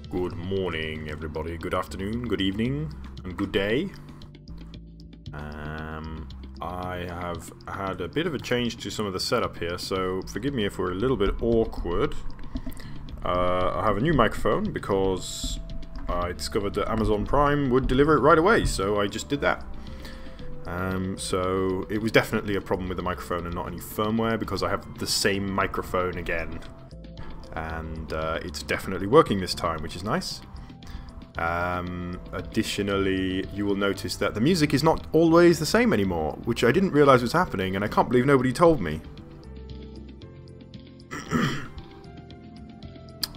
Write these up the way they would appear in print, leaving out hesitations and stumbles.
Good morning, everybody. Good afternoon, good evening, and good day. I have had a bit of a change to some of the setup here, so forgive me if we're a little bit awkward. I have a new microphone because I discovered that Amazon Prime would deliver it right away, so I just did that. So it was definitely a problem with the microphone and not any firmware, because I have the same microphone again. And it's definitely working this time, which is nice. Additionally, you will notice that the music is not always the same anymore, which I didn't realise was happening, and I can't believe nobody told me.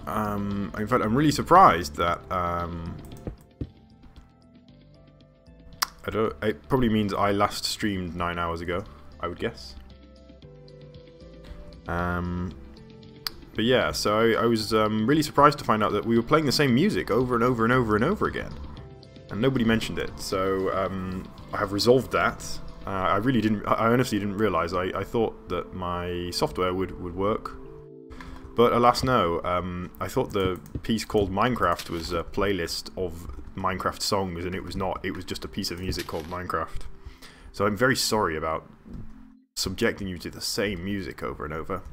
In fact, I'm really surprised that it probably means I last streamed 9 hours ago, I would guess. But yeah, so I was really surprised to find out that we were playing the same music over and over and over and over again. And nobody mentioned it, so I have resolved that. I honestly didn't realise. I thought that my software would work. But alas no, I thought the piece called Minecraft was a playlist of Minecraft songs, and it was not. It was just a piece of music called Minecraft. So I'm very sorry about subjecting you to the same music over and over.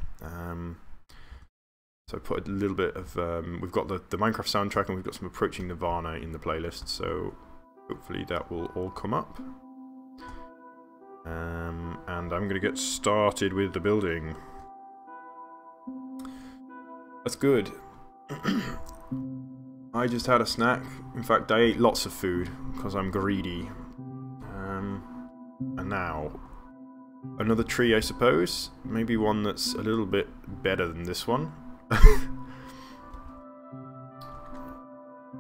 So I put a little bit of, we've got the Minecraft soundtrack, and we've got some Approaching Nirvana in the playlist, so hopefully that will all come up. And I'm going to get started with the building. That's good. I just had a snack. In fact, I ate lots of food, because I'm greedy. And now, another tree, I suppose. Maybe one that's a little bit better than this one.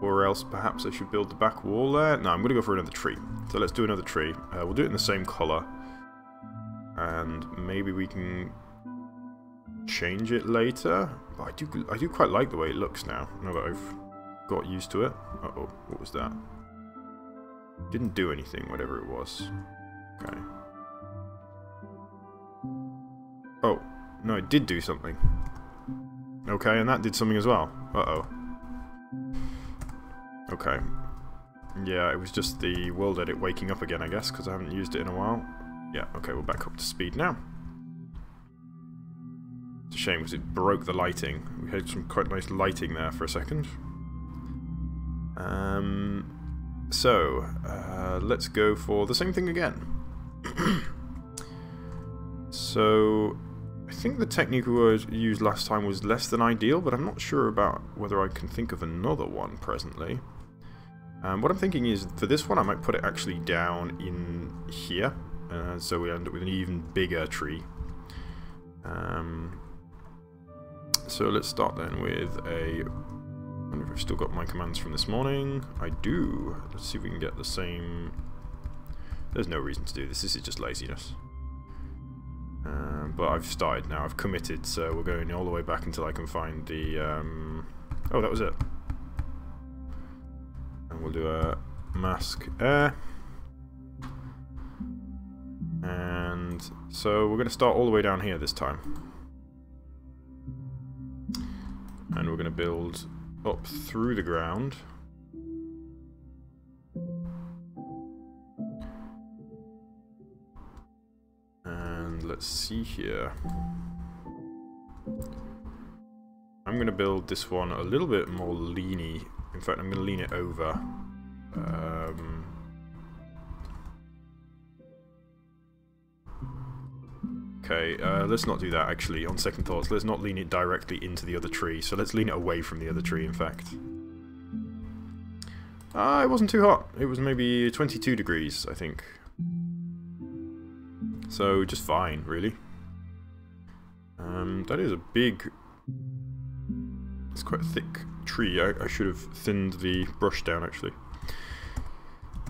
Or else perhaps I should build the back wall there. No, I'm going to go for another tree. So let's do another tree. We'll do it in the same colour. And maybe we can change it later. But I do quite like the way it looks now that I've got used to it. Uh-oh, what was that? Didn't do anything, whatever it was. Okay. Oh, no, it did do something. Okay, and that did something as well. Uh-oh. Okay. Yeah, it was just the world edit waking up again, I guess, because I haven't used it in a while. Yeah, okay, we're back up to speed now. It's a shame, because it broke the lighting. We had some quite nice lighting there for a second. Let's go for the same thing again. So, I think the technique we used last time was less than ideal, but I'm not sure about whether I can think of another one presently. What I'm thinking is, for this one, I might put it actually down in here, so we end up with an even bigger tree. So let's start then with a... I wonder if I've still got my commands from this morning. I do. Let's see if we can get the same... There's no reason to do this. This is just laziness. But I've started now. I've committed, so we're going all the way back until I can find the... Oh, that was it. And we'll do a mask air. And so we're going to start all the way down here this time. And we're going to build up through the ground. And let's see here. I'm going to build this one a little bit more leany. In fact, I'm going to lean it over. Okay, let's not do that actually, on second thoughts. Let's not lean it directly into the other tree, so let's lean it away from the other tree, in fact. It wasn't too hot. It was maybe 22 degrees, I think. So, just fine, really. That is a big... It's quite a thick tree. I should have thinned the brush down, actually.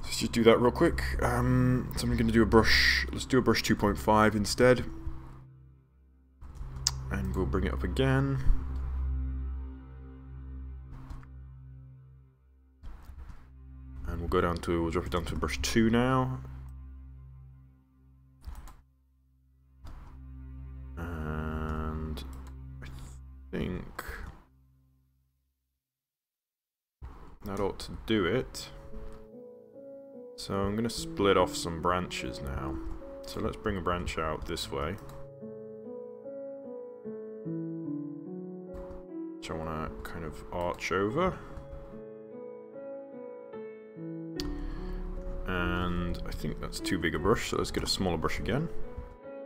Let's just do that real quick. So I'm going to do a brush... Let's do a brush 2.5 instead. And we'll bring it up again. And we'll go down to... We'll drop it down to brush 2 now. And... I think... That ought to do it. So I'm going to split off some branches now. So let's bring a branch out this way. Which I want to kind of arch over. And I think that's too big a brush, so let's get a smaller brush again.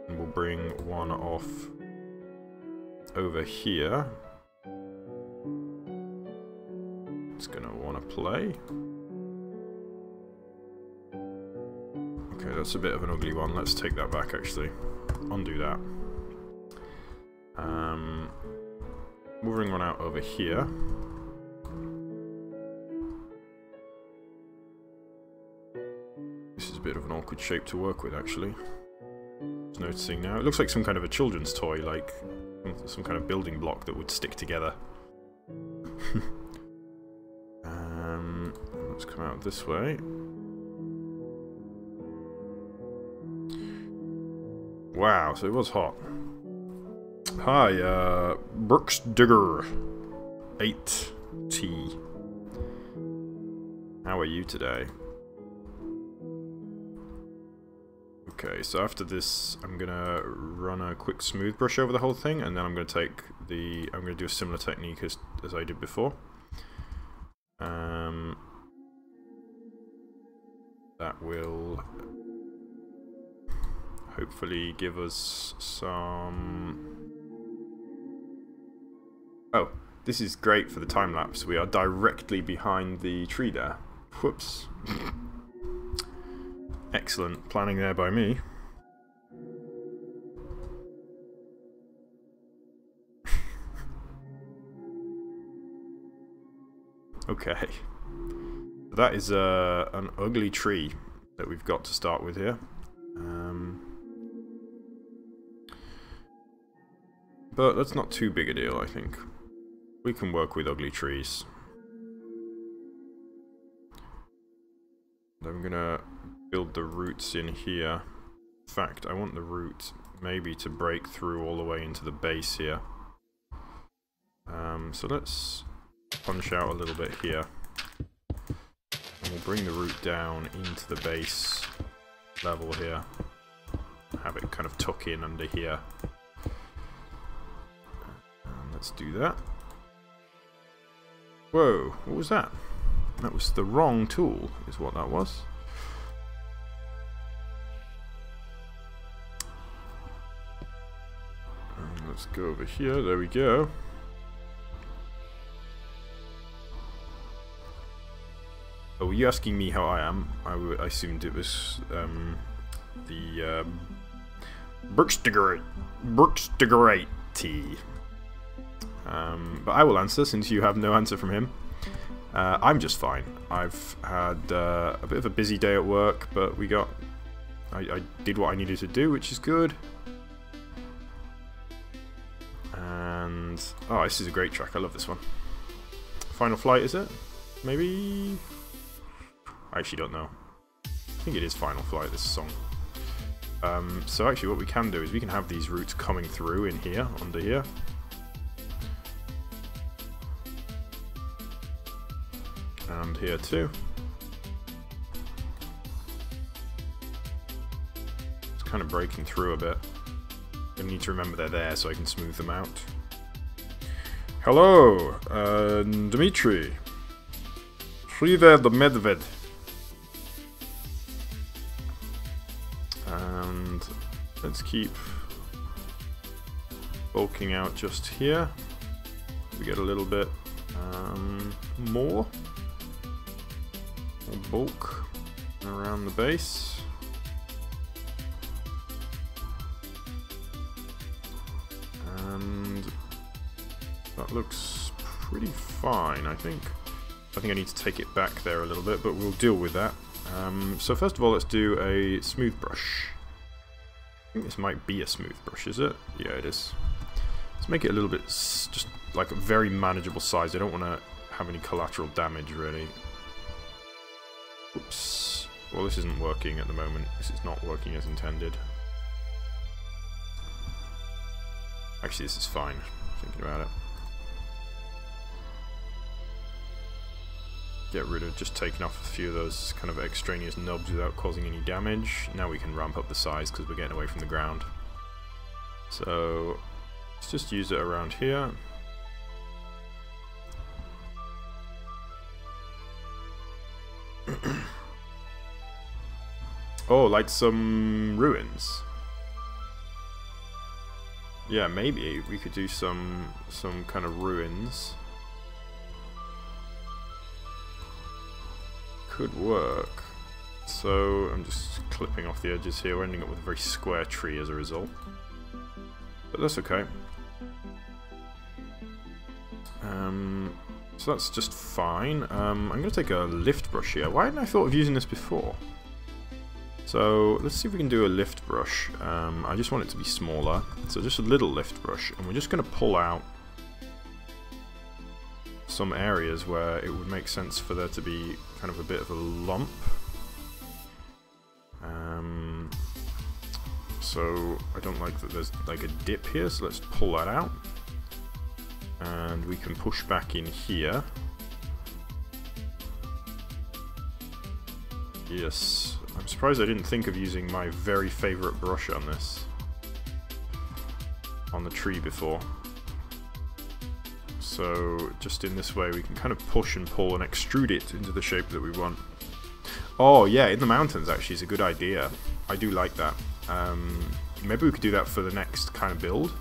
And we'll bring one off over here. It's going to want to play. Okay, that's a bit of an ugly one. Let's take that back, actually. Undo that. We'll bring one out over here. This is a bit of an awkward shape to work with, actually. Just noticing now. It looks like some kind of a children's toy, like some kind of building block that would stick together. Let's come out this way. Wow, so it was hot. Hi, Brooks Digger 8T. How are you today? Okay, so after this, I'm gonna run a quick smooth brush over the whole thing, and then I'm gonna do a similar technique as I did before. That will hopefully give us some... Oh, this is great for the time lapse. We are directly behind the tree there. Whoops. Excellent planning there by me. Okay. That is an ugly tree that we've got to start with here. But that's not too big a deal, I think. We can work with ugly trees. I'm gonna build the roots in here. In fact, I want the root maybe to break through all the way into the base here. So let's punch out a little bit here. And we'll bring the root down into the base level here. Have it kind of tuck in under here. And let's do that. Whoa, what was that? That was the wrong tool, is what that was. And let's go over here, there we go. Oh, were you asking me how I am? I assumed it was the Brooksdiggerite tea. But I will answer since you have no answer from him. I'm just fine. I've had a bit of a busy day at work, but I did what I needed to do, which is good. And oh, this is a great track. I love this one. Final Flight, is it? Maybe. I actually don't know. I think it is Final Flight, this song. So actually what we can do is we can have these roots coming through in here, under here. And here too. It's kind of breaking through a bit. I need to remember they're there so I can smooth them out. Hello, Dmitry. Привет, the Medved. And let's keep bulking out just here. We get a little bit more bulk around the base. And that looks pretty fine, I think. I think I need to take it back there a little bit, but we'll deal with that. So first of all, let's do a smooth brush. I think this might be a smooth brush, is it? Yeah, it is. Let's make it a little bit, just like a very manageable size. I don't want to have any collateral damage, really. Oops. Well, this isn't working at the moment. This is not working as intended. Actually, this is fine, thinking about it. get rid of just taking off a few of those kind of extraneous nubs without causing any damage. Now we can ramp up the size because we're getting away from the ground. So let's just use it around here. Oh, like some ruins. Yeah, maybe we could do some kind of ruins. Could work. So I'm just clipping off the edges here. We're ending up with a very square tree as a result. But that's okay. So that's just fine. I'm going to take a lift brush here. Why hadn't I thought of using this before? So let's see if we can do a lift brush. I just want it to be smaller. So just a little lift brush. And we're just going to pull out some areas where it would make sense for there to be kind of a bit of a lump. So I don't like that there's like a dip here, so let's pull that out. And we can push back in here. Yes, I'm surprised I didn't think of using my very favourite brush on this. On the tree before. So just in this way we can kind of push and pull and extrude it into the shape that we want. Oh yeah, in the mountains actually is a good idea. I do like that. Maybe we could do that for the next kind of build.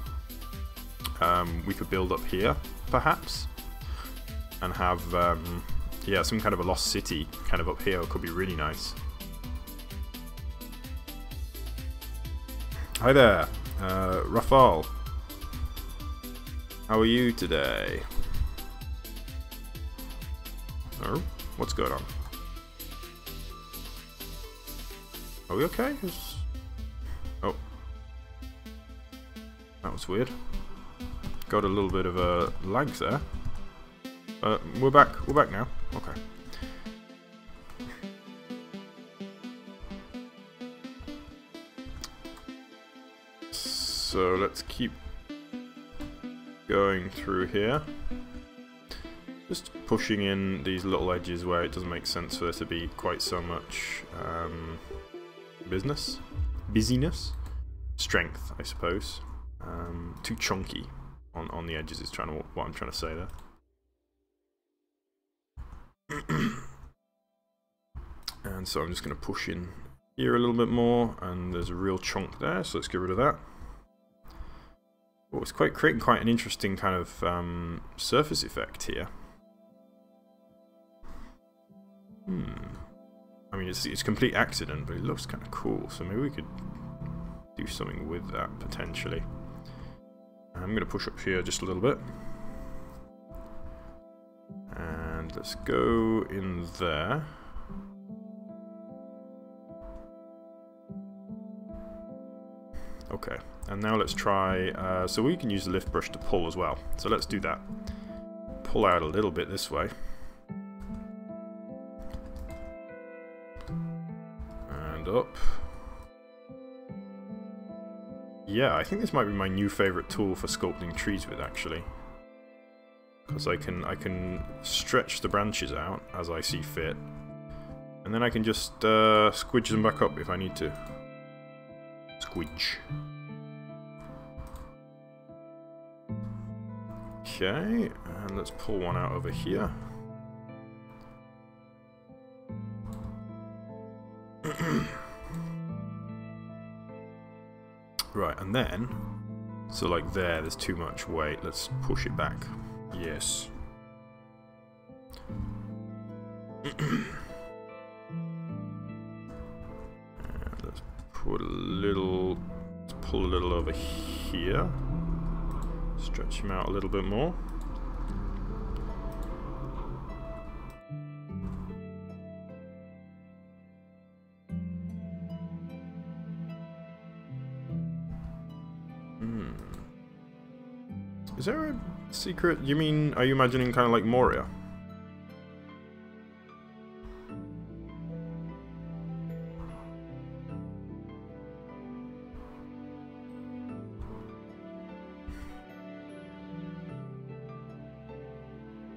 We could build up here, perhaps, and have yeah, some kind of a lost city kind of up here. It could be really nice. Hi there, Rafal. How are you today? Oh, what's going on? Are we okay? Oh, that was weird. Got a little bit of a lag there. We're back. We're back now. Okay. So let's keep going through here. Just pushing in these little edges where it doesn't make sense for there to be quite so much busyness, strength, I suppose. Too chunky on the edges is what I'm trying to say there. And so I'm just going to push in here a little bit more, and there's a real chunk there, so let's get rid of that. Oh, it's creating quite an interesting kind of surface effect here. I mean, it's complete accident, but it looks kind of cool, so maybe we could do something with that, potentially. I'm going to push up here just a little bit. And let's go in there. Okay, and now let's try, so we can use the lift brush to pull as well. So let's do that. Pull out a little bit this way. And up. Yeah, I think this might be my new favourite tool for sculpting trees with, actually. Because I can stretch the branches out as I see fit. And then I can just squidge them back up if I need to. Squidge. Okay, and let's pull one out over here. Right, and then, so like there's too much weight. Let's push it back. Yes. And let's put a little, let's pull a little over here. Stretch him out a little bit more. Is there a secret? You mean, are you imagining kind of like Moria?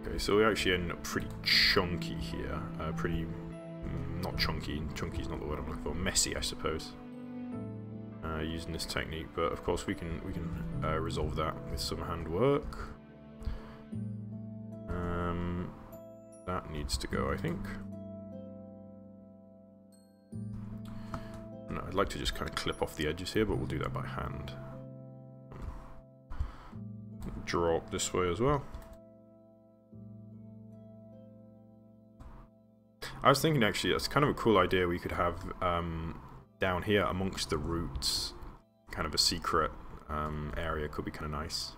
Okay, Okay, so we actually end up pretty chunky here. Pretty... not chunky. Chunky's not the word I'm looking for. Messy, I suppose. Using this technique, but of course we can resolve that with some handwork. That needs to go, I think. No, I'd like to just kind of clip off the edges here, but we'll do that by hand. Draw up this way as well. I was thinking actually that's kind of a cool idea. We could have down here amongst the roots kind of a secret area. Could be kind of nice.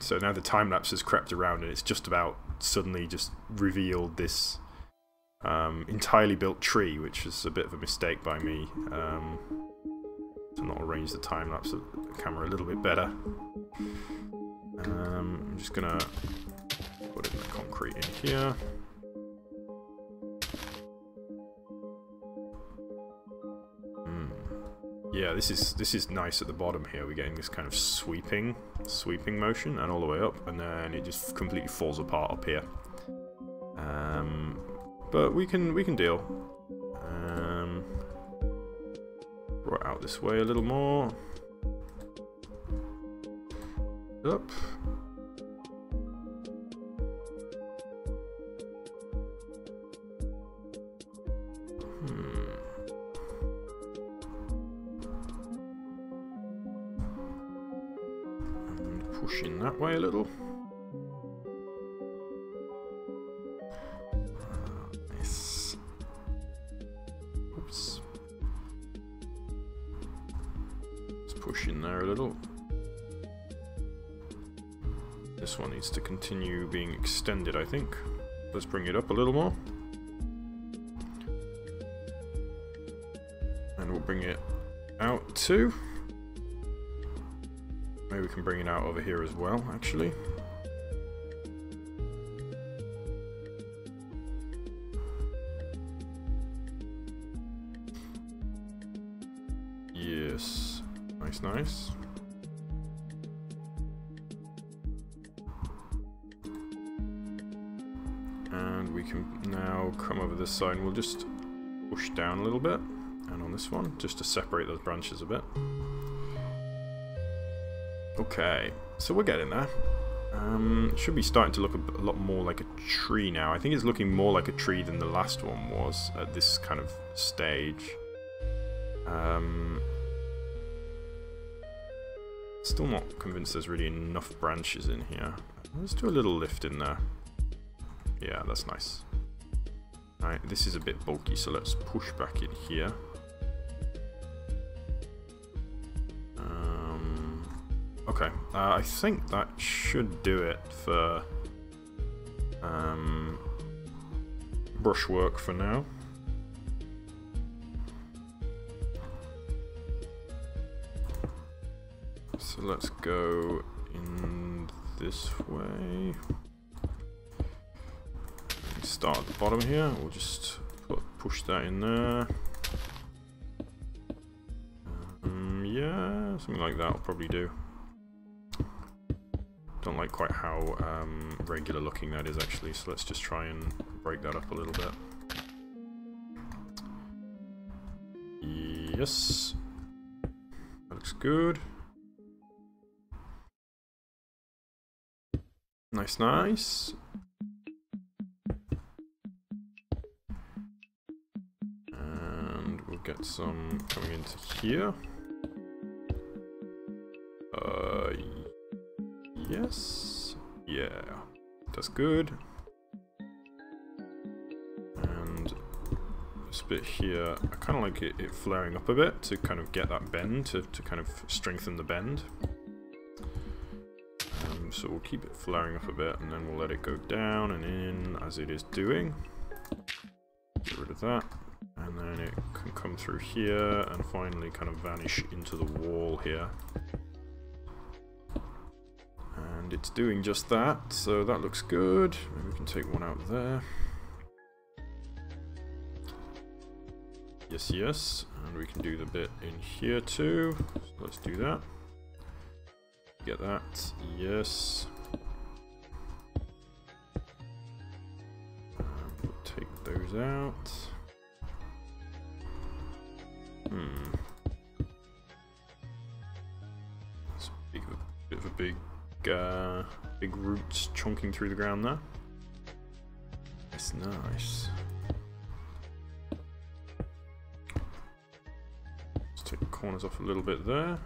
So now the time lapse has crept around and it's just about suddenly just revealed this entirely built tree, which is a bit of a mistake by me to not arrange the time lapse of the camera a little bit better. I'm just gonna put in the concrete in here. Yeah, this is nice at the bottom here. We're getting this kind of sweeping motion, and all the way up, and then it just completely falls apart up here. But we can deal. Draw it out this way a little more. Up. And push in that way a little. Nice. Oops. Let's push in there a little. This one needs to continue being extended, I think. Let's bring it up a little more. And we'll bring it out too. Maybe we can bring it out over here as well, actually. Yes. Nice, nice. And we can now come over this side and we'll just push down a little bit. And on this one, just to separate those branches a bit. Okay, so we're getting there. It should be starting to look a lot more like a tree now. I think it's looking more like a tree than the last one was at this kind of stage. Still not convinced there's really enough branches in here. Let's do a little lift in there. Yeah, that's nice. Alright, this is a bit bulky, so let's push back in here. Okay, I think that should do it for brushwork for now. So let's go in this way. Start at the bottom here. We'll just push that in there. Yeah, something like that will probably do. Don't like quite how regular looking that is actually, so let's just try and break that up a little bit. Yes, that looks good. Nice, nice. And we'll get some coming into here. Yes. Yeah. That's good. And this bit here, I kind of like it flaring up a bit to kind of get that bend, to kind of strengthen the bend. So we'll keep it flaring up a bit, and then we'll let it go down and in as it is doing. Get rid of that. And then it can come through here and finally kind of vanish into the wall here. And it's doing just that, so that looks good. Maybe we can take one out there. Yes, yes. And we can do the bit in here too. So let's do that. Get that? Yes. We'll take those out. It's a bit of a big roots chunking through the ground there. It's nice. Let's take the corners off a little bit there.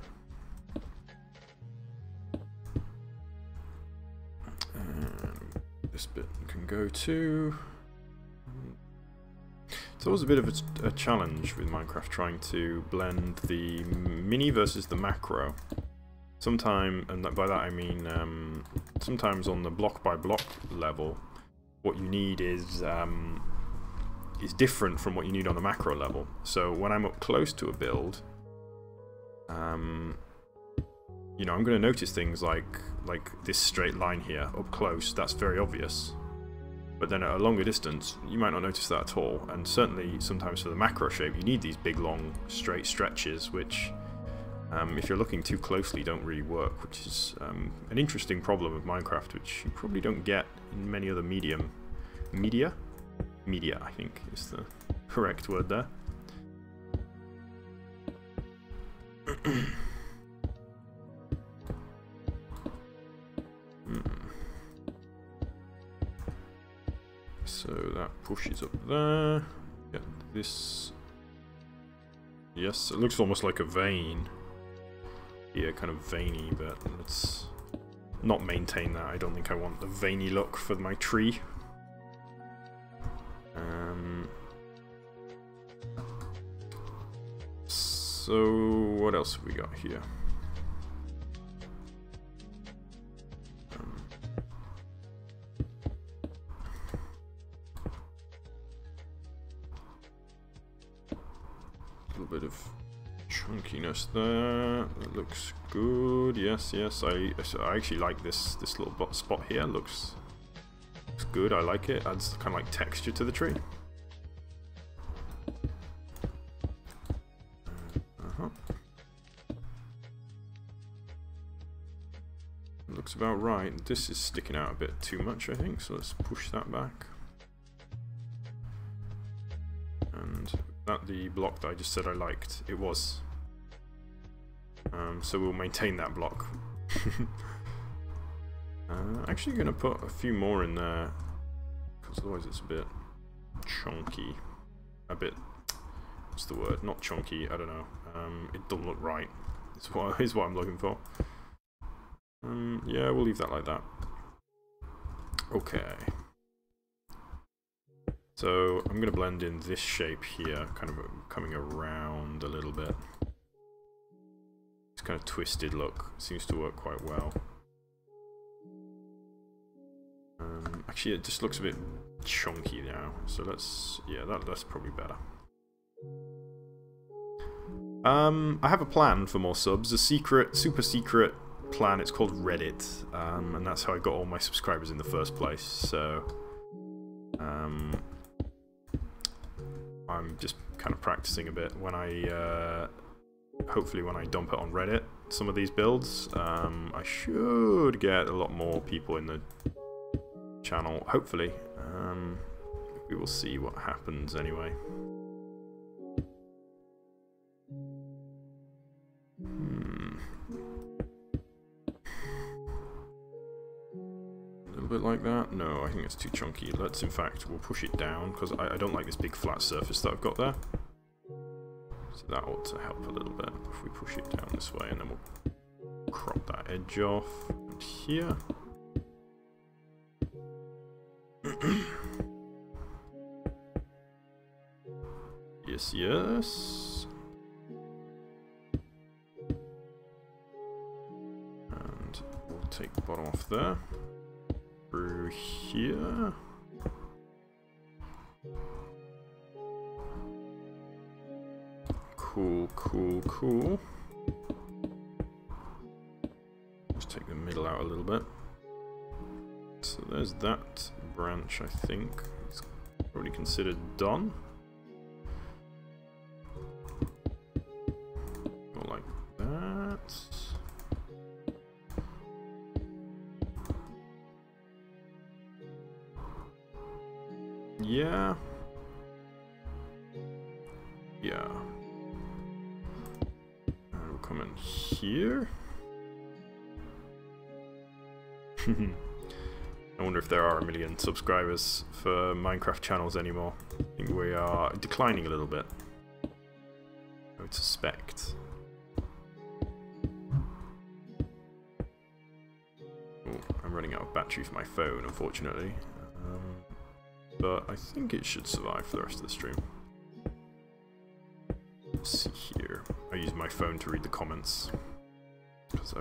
And this bit can go too. It's always a bit of a challenge with Minecraft trying to blend the mini versus the macro. Sometimes, and by that I mean sometimes on the block by block level, what you need is different from what you need on the macro level. So when I'm up close to a build, you know, I'm going to notice things like this straight line here up close. That's very obvious. But then at a longer distance, you might not notice that at all. And certainly, sometimes for the macro shape, you need these big, long, straight stretches, which, if you're looking too closely, don't really work. Which is an interesting problem of Minecraft, which you probably don't get in many other media, I think is the correct word there. So that pushes up there. Get this. Yes, it looks almost like a vein. Yeah, kind of veiny, but let's not maintain that. I don't think I want the veiny look for my tree. So what else have we got here? A little bit of chunkiness there. That looks good. Yes, yes. I actually like this little spot here. Looks good. I like it. Adds kind of like texture to the tree. Looks about right. This is sticking out a bit too much, I think, so let's push that back. And that the block that I just said I liked, it was. So we'll maintain that block. Actually going to put a few more in there, because otherwise it's a bit chunky. A bit, what's the word? Not chunky, I don't know. It doesn't look right, is what I'm looking for. Yeah, we'll leave that like that. Okay. So I'm going to blend in this shape here, kind of coming around a little bit. It's kind of twisted look. Seems to work quite well. Actually, it just looks a bit chunky now. So let's, yeah, that's probably better. I have a plan for more subs. A secret, super secret plan. It's called Reddit, and that's how I got all my subscribers in the first place. So I'm just kind of practicing a bit. When I hopefully when I dump it on Reddit, some of these builds, I should get a lot more people in the channel. Hopefully, we will see what happens anyway. A bit like that? No, I think it's too chunky. Let's, in fact, we'll push it down, because I don't like this big flat surface that I've got there. So that ought to help a little bit if we push it down this way, and then we'll crop that edge off. And here. Yes, yes. And we'll take the bottom off there. Through here. Cool, cool, cool. Just take the middle out a little bit. So there's that branch, I think. It's probably considered done. Go like that. Yeah. Yeah. And we'll come in here. I wonder if there are 1 million subscribers for Minecraft channels anymore. I think we are declining a little bit, I would suspect. Oh, I'm running out of battery for my phone, unfortunately. But I think it should survive for the rest of the stream. Let's see here. I use my phone to read the comments. Because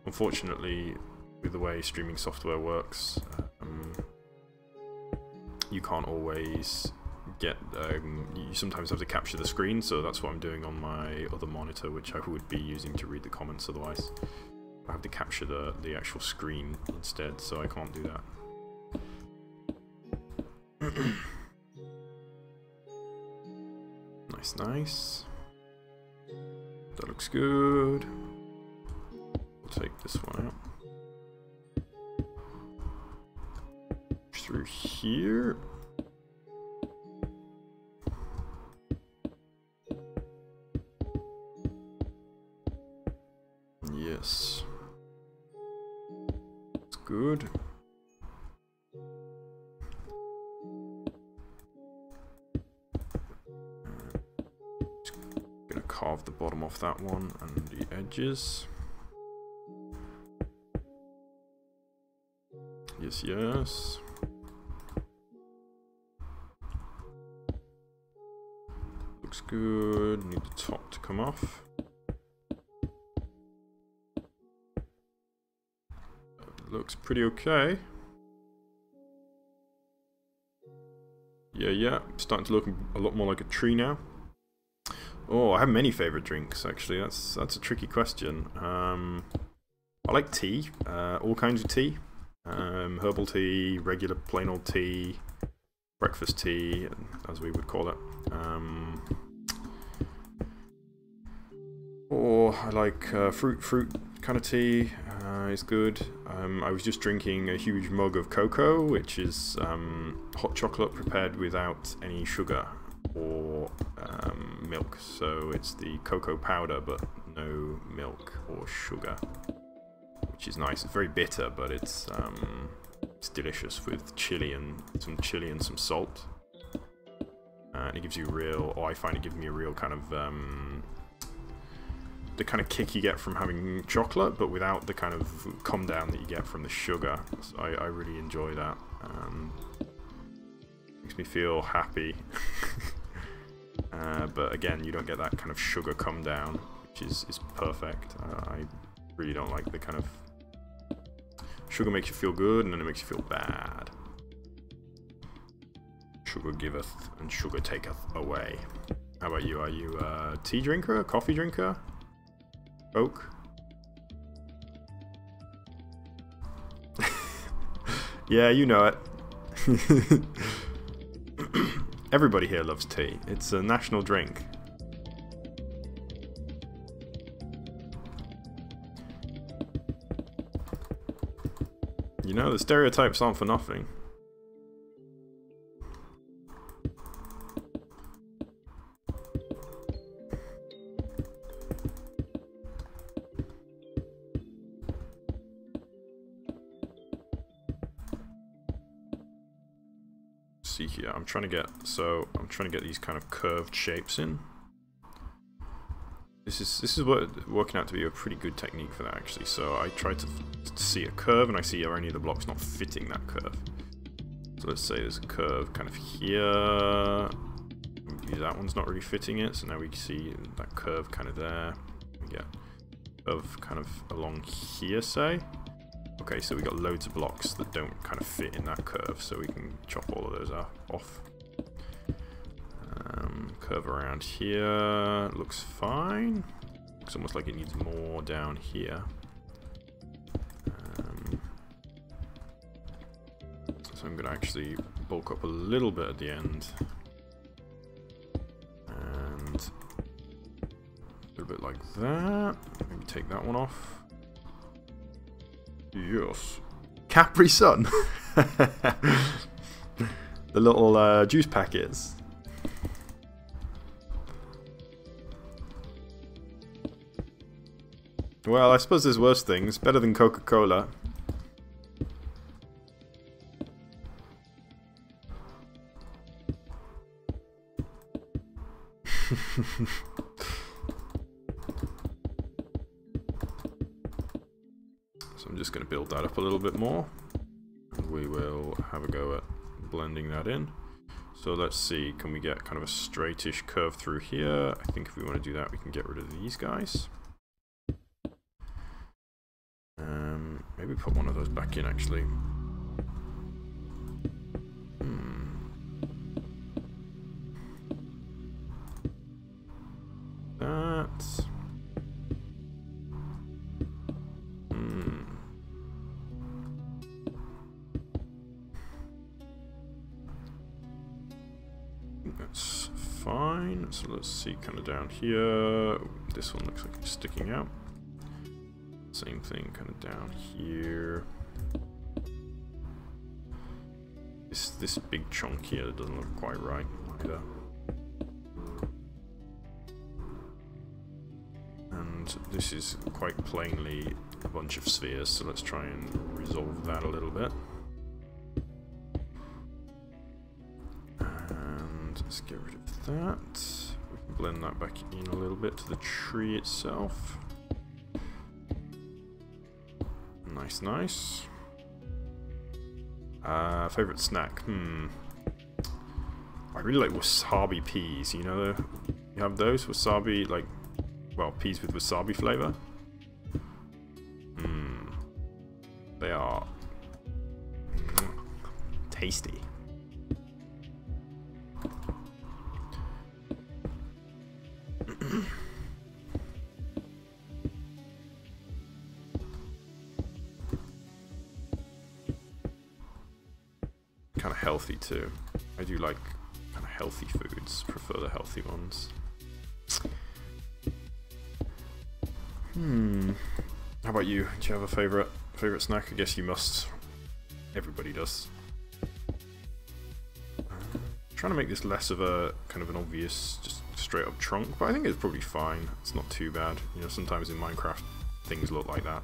unfortunately, with the way streaming software works, you can't always get, you sometimes have to capture the screen, so that's what I'm doing on my other monitor, which I would be using to read the comments otherwise. I have to capture the actual screen instead, so I can't do that. Nice, nice. That looks good. We'll take this one out. Through here. Yes. It's good. Just gonna carve the bottom off that one and the edges. Yes, yes. Looks good. Need the top to come off. Looks pretty okay. Yeah. Starting to look a lot more like a tree now. Oh, I have many favorite drinks actually. That's a tricky question. I like tea. All kinds of tea. Herbal tea, regular plain old tea, breakfast tea, as we would call it. Or I like fruit kind of tea. Is good. I was just drinking a huge mug of cocoa, which is hot chocolate prepared without any sugar or milk. So it's the cocoa powder, but no milk or sugar, which is nice. It's very bitter, but it's delicious with chili and some salt. And it gives you real, or I find it gives me a real kind of the kind of kick you get from having chocolate, but without the kind of come down that you get from the sugar. So I really enjoy that. Makes me feel happy. But again, you don't get that kind of sugar come down, which is perfect. I really don't like the kind of sugar makes you feel good and then it makes you feel bad. Sugar giveth and sugar taketh away. How about you? Are you a tea drinker, a coffee drinker? Oak? Yeah, you know it. Everybody here loves tea. It's a national drink. You know, the stereotypes aren't for nothing. See here, I'm trying to get these kind of curved shapes in. This is working out to be a pretty good technique for that actually. So I try to see a curve and I see are any of the blocks not fitting that curve. So let's say there's a curve kind of here. Maybe that one's not really fitting it, so now we can see that curve kind of there. We get curve kind of along here, say. Okay, so we got loads of blocks that don't kind of fit in that curve, so we can chop all of those off. Curve around here looks fine. Looks almost like it needs more down here. So I'm going to actually bulk up a little bit at the end. And a little bit like that. Maybe take that one off. Yes. Capri Sun. The little juice packets. Well, I suppose there's worse things. Better than Coca-Cola. So I'm just going to build that up a little bit more. And we will have a go at blending that in. So let's see, can we get kind of a straightish curve through here? I think if we want to do that, we can get rid of these guys. Maybe put one of those back in, actually. That. That's fine. So let's see, kind of down here. This one looks like it's sticking out. Same thing, kind of down here. This big chunk here doesn't look quite right either. And this is quite plainly a bunch of spheres, so let's try and resolve that a little bit. And let's get rid of that. We can blend that back in a little bit to the tree itself. Nice, nice. Favorite snack? I really like wasabi peas. You know, you have those wasabi, like, well, peas with wasabi flavor. They are tasty. Kind of healthy too. I do like kind of healthy foods. Prefer the healthy ones. How about you? Do you have a favorite snack? I guess you must. Everybody does. Trying to make this less of a kind of an obvious, just straight up trunk, but I think it's probably fine. It's not too bad. You know, sometimes in Minecraft things look like that.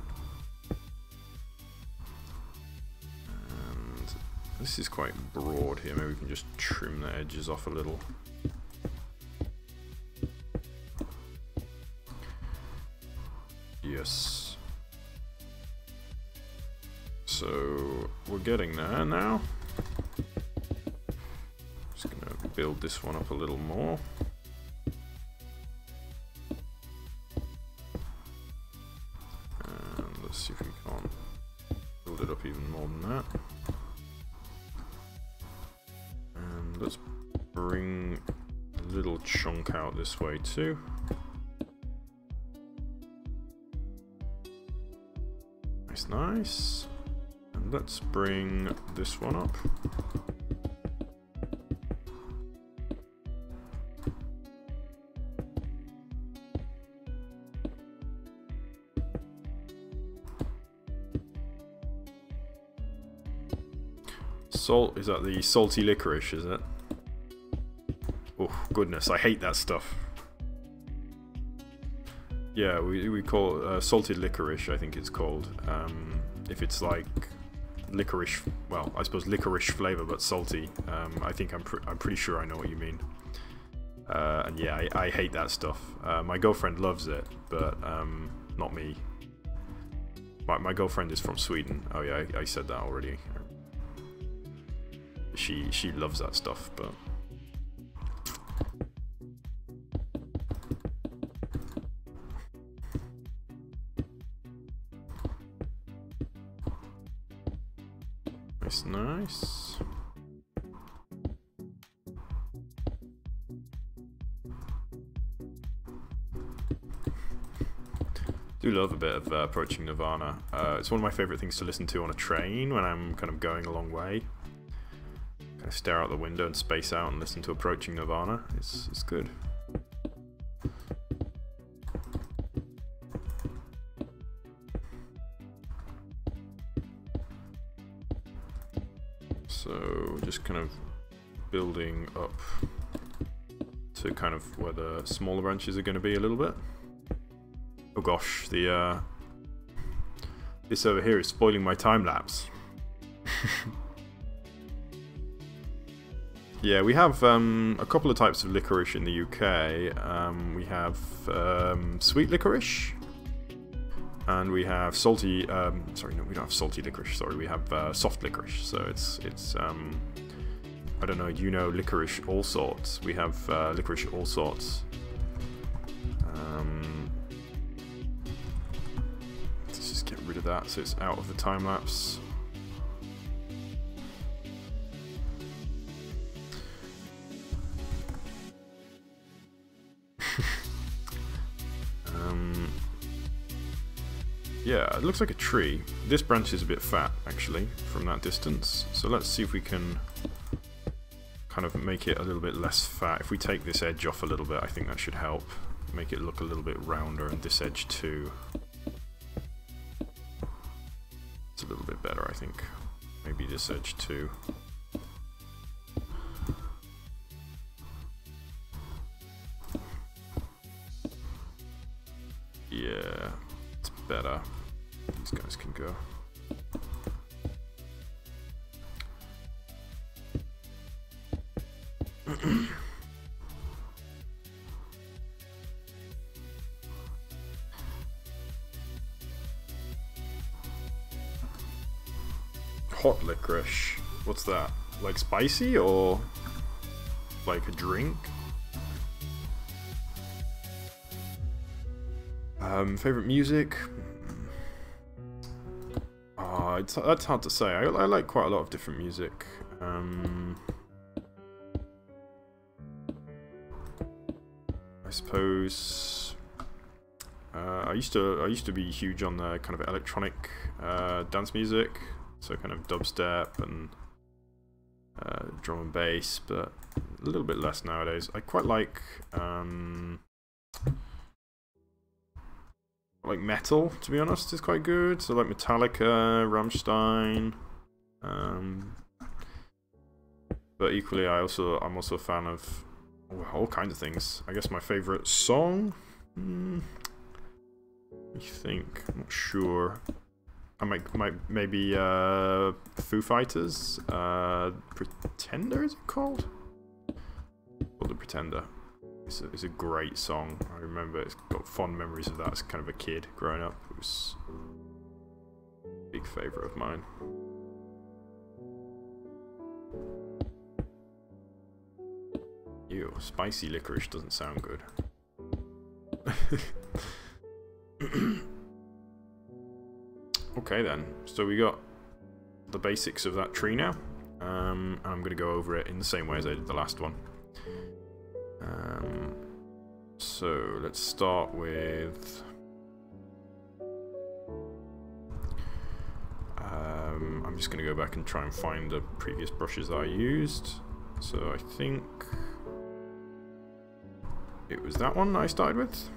This is quite broad here, maybe we can just trim the edges off a little. Yes. So, we're getting there now. Just gonna build this one up a little more. And let's see if we can't build it up even more than that. Let's bring a little chunk out this way too. Nice, nice. And let's bring this one up. Salt, is that the salty licorice, is it? Oh, goodness, I hate that stuff. Yeah, we call it salted licorice, I think it's called. If it's like licorice, well, I suppose licorice flavor, but salty. I think I'm pretty sure I know what you mean. And yeah, I hate that stuff. My girlfriend loves it, but not me. My girlfriend is from Sweden. Oh yeah, I said that already. She loves that stuff, but nice, nice. Do love a bit of Approaching Nirvana. It's one of my favorite things to listen to on a train when I'm kind of going a long way. Kind of stare out the window and space out and listen to Approaching Nirvana. It's good. So just kind of building up to kind of where the smaller branches are going to be a little bit. Oh gosh, the this over here is spoiling my time lapse. Yeah, we have a couple of types of licorice in the UK. We have sweet licorice, and we have salty. Sorry, no, we don't have salty licorice. Sorry, we have soft licorice. So it's I don't know. Do you know licorice all sorts? We have licorice all sorts. Let's just get rid of that so it's out of the time lapse. Yeah, it looks like a tree. This branch is a bit fat, actually, from that distance. So let's see if we can kind of make it a little bit less fat. If we take this edge off a little bit, I think that should help make it look a little bit rounder, and this edge too. It's a little bit better, I think. Maybe this edge too. Yeah, it's better. These guys can go. Hot licorice. What's that? Like spicy or like a drink? Favorite music? That's hard to say. I like quite a lot of different music. I suppose I used to be huge on the kind of electronic dance music, so kind of dubstep and drum and bass, but a little bit less nowadays. I quite like metal, to be honest, is quite good. So like Metallica, Rammstein, but equally I'm also a fan of all kinds of things. I guess my favorite song, I think, I'm not sure. I might maybe Foo Fighters, Pretender, is it called? Or The Pretender. It's a great song. I remember it's got fond memories of that as kind of a kid growing up. It was a big favourite of mine. Ew, spicy licorice doesn't sound good. Okay then, so we got the basics of that tree now. And I'm going to go over it in the same way as I did the last one. So let's start with I'm just going to go back and try and find the previous brushes that I used. So I think it was that one I started with.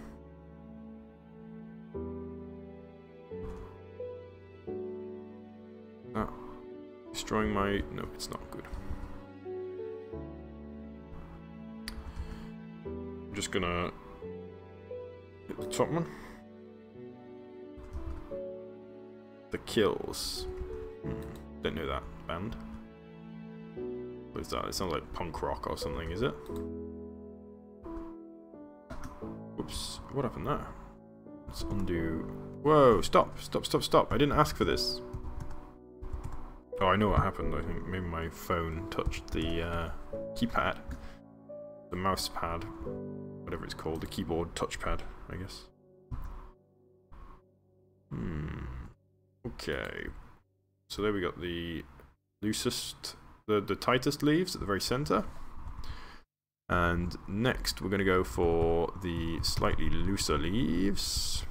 Destroying my... no, it's not good. I'm just gonna hit the top one. The Kills. Don't know that band. What is that? It sounds like punk rock or something, is it? Whoops. What happened there? Let's undo... Whoa, stop! Stop, stop, stop! I didn't ask for this. Oh, I know what happened. I think maybe my phone touched the keypad. The mouse pad. Whatever it's called. The keyboard touchpad, I guess. Okay. So there we got the loosest, the tightest leaves at the very center. And next we're going to go for the slightly looser leaves.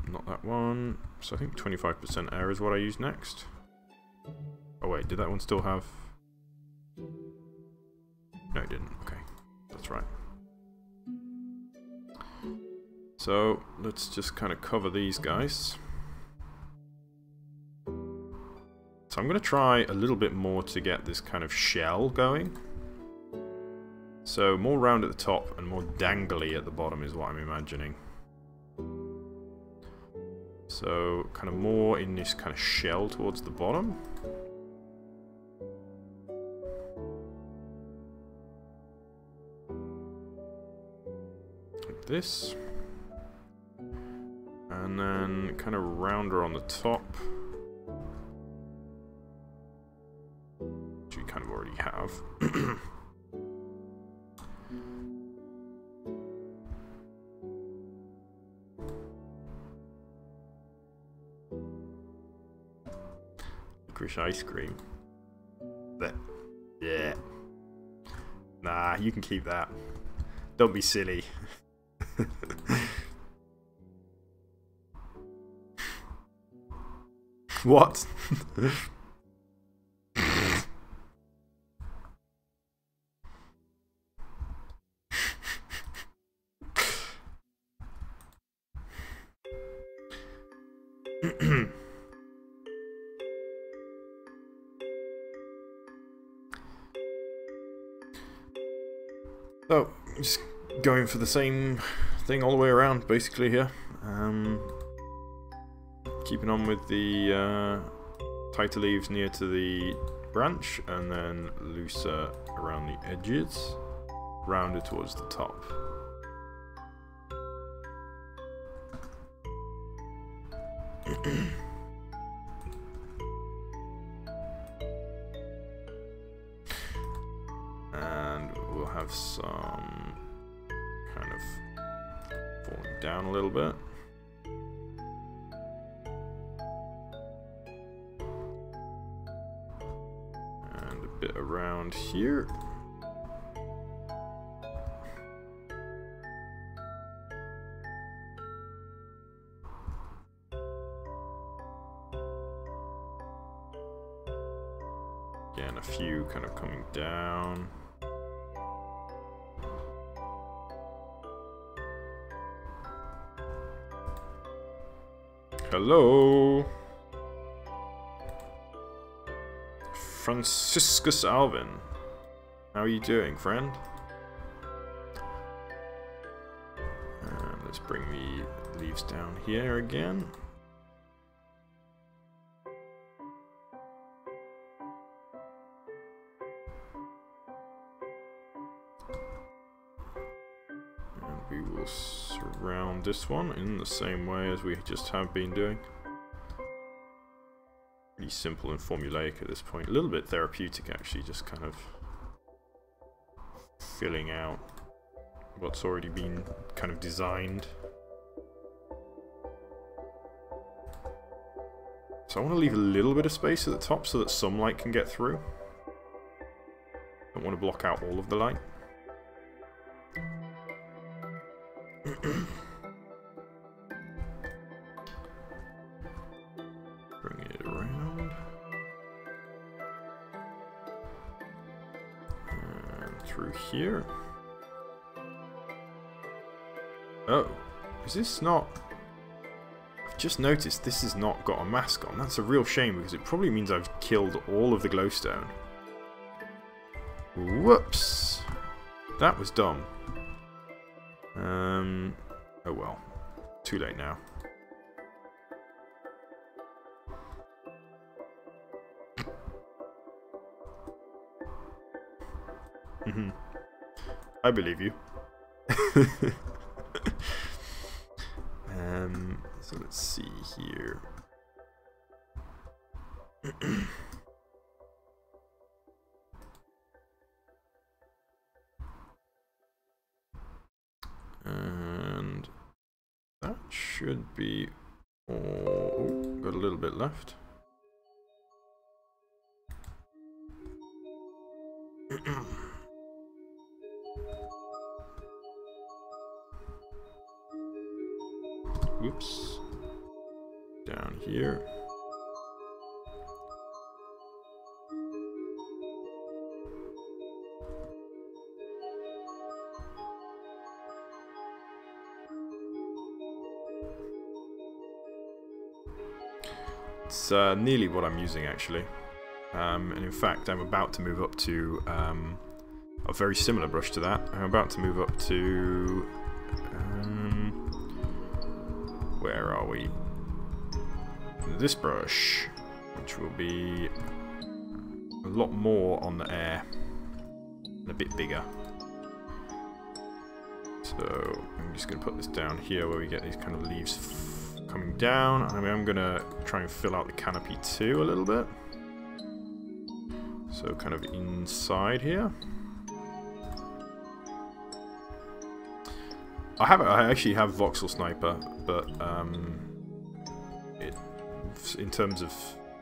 Not that one. So I think 25% air is what I use next. Oh wait, did that one still have... No, it didn't. Okay, that's right. So let's just kind of cover these guys. So I'm going to try a little bit more to get this kind of shell going. So more round at the top and more dangly at the bottom is what I'm imagining. So kind of more in this kind of shell towards the bottom. Like this. And then kind of rounder on the top. Which we kind of already have. Licorice ice cream. That. Yeah. Nah, you can keep that. Don't be silly. What? So, just going for the same thing all the way around, basically, here. Keeping on with the tighter leaves near to the branch, and then looser around the edges, rounder towards the top. And we'll have some kind of falling down a little bit. And a bit around here. Again, a few kind of coming down. Hello, Franciscus Alvin. How are you doing, friend? And let's bring the leaves down here again. And we will surround this one in the same way as we just have been doing. Pretty simple and formulaic at this point. A little bit therapeutic, actually, just kind of filling out what's already been kind of designed. So I want to leave a little bit of space at the top so that some light can get through. Don't want to block out all of the light. Bring it around. And through here. Oh, is this not... I've just noticed this has not got a mask on. That's a real shame because it probably means I've killed all of the glowstone. Whoops. That was dumb. Oh well. Too late now. I believe you. So let's see here. And that should be all. Oh, got a little bit left. Whoops. Down here. It's nearly what I'm using, actually. And in fact, I'm about to move up to a very similar brush to that. I'm about to move up to... where are we? This brush, which will be a lot more on the air and a bit bigger. So I'm just going to put this down here where we get these kind of leaves coming down. I mean, I'm going to try and fill out the canopy too a little bit. So kind of inside here. I actually have Voxel Sniper, but in terms of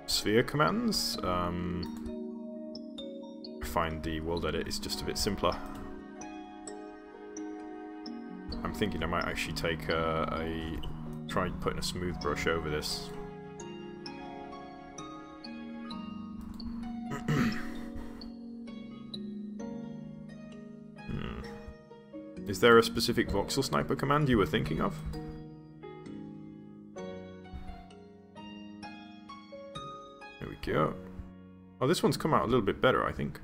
sphere commands, I find the world edit is just a bit simpler. I'm thinking I might actually take try putting a smooth brush over this. Is there a specific Voxel Sniper command you were thinking of? There we go. Oh, this one's come out a little bit better, I think.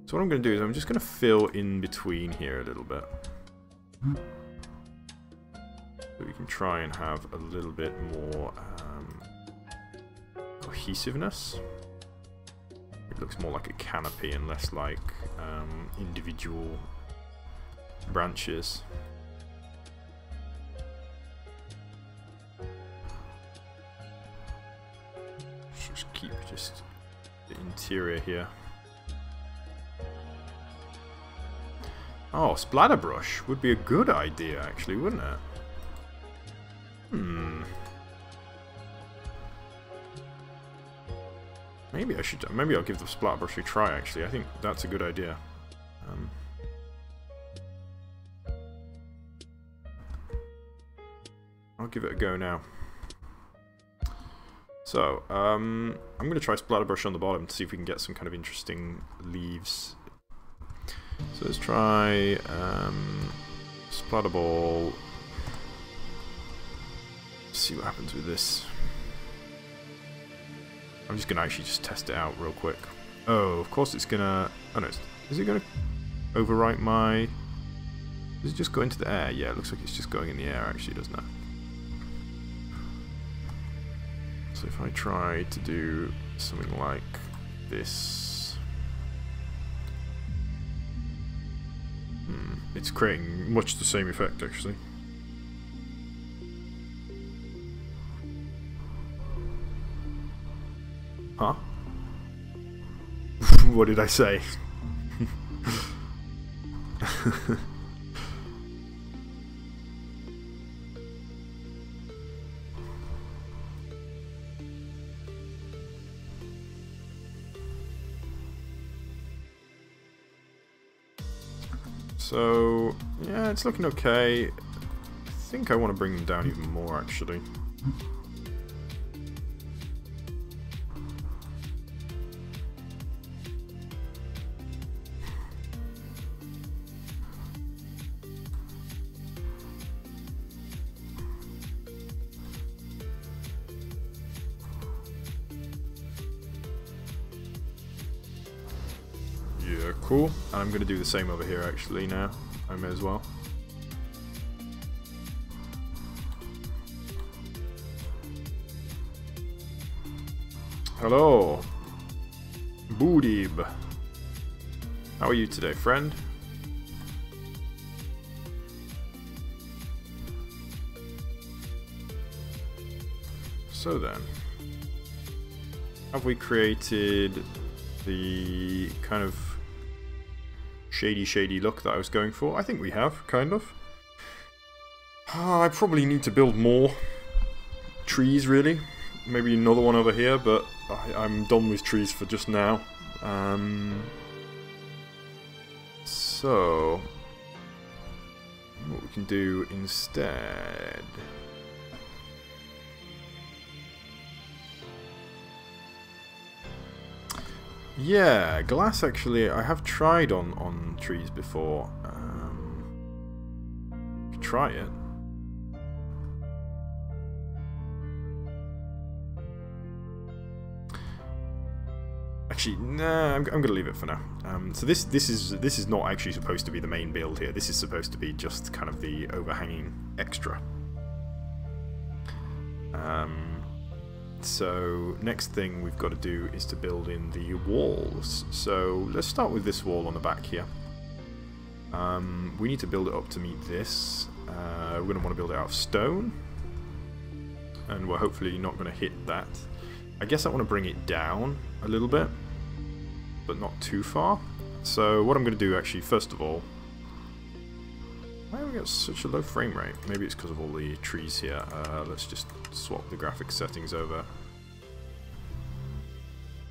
So what I'm going to do is I'm just going to fill in between here a little bit. So we can try and have a little bit more cohesiveness. It looks more like a canopy and less like individual branches. Just keep just the interior here. Oh, splatter brush would be a good idea, actually, wouldn't it? Maybe I should. Maybe I'll give the splatter brush a try. Actually, I think that's a good idea. I'll give it a go now. So, I'm going to try splatter brush on the bottom to see if we can get some kind of interesting leaves. So let's try splatter ball. See what happens with this. I'm just gonna actually just test it out real quick. Oh, of course it's gonna. Oh no, is it gonna overwrite my? Does it just go into the air? Yeah, it looks like it's just going in the air actually, doesn't it? So if I try to do something like this, it's creating much the same effect actually. Huh? What did I say? So, yeah, it's looking okay. I think I want to bring them down even more actually. Yeah, cool. And I'm going to do the same over here actually now. I may as well. Hello, Boodib. How are you today, friend? So then, have we created the kind of shady look that I was going for? I think we have, kind of. I probably need to build more trees, really. Maybe another one over here, but I'm done with trees for just now. So, what we can do instead... Yeah, glass actually I have tried on trees before. Could try it. Actually, nah, I'm gonna leave it for now. So this is not actually supposed to be the main build here. This is supposed to be just kind of the overhanging extra. So next thing we've got to do is to build in the walls. So let's start with this wall on the back here. We need to build it up to meet this. We're going to want to build it out of stone, and we're hopefully not going to hit that. I guess I want to bring it down a little bit, but not too far. So what I'm going to do actually, first of all, why have we got such a low frame rate? Maybe it's because of all the trees here. Let's just swap the graphics settings over. I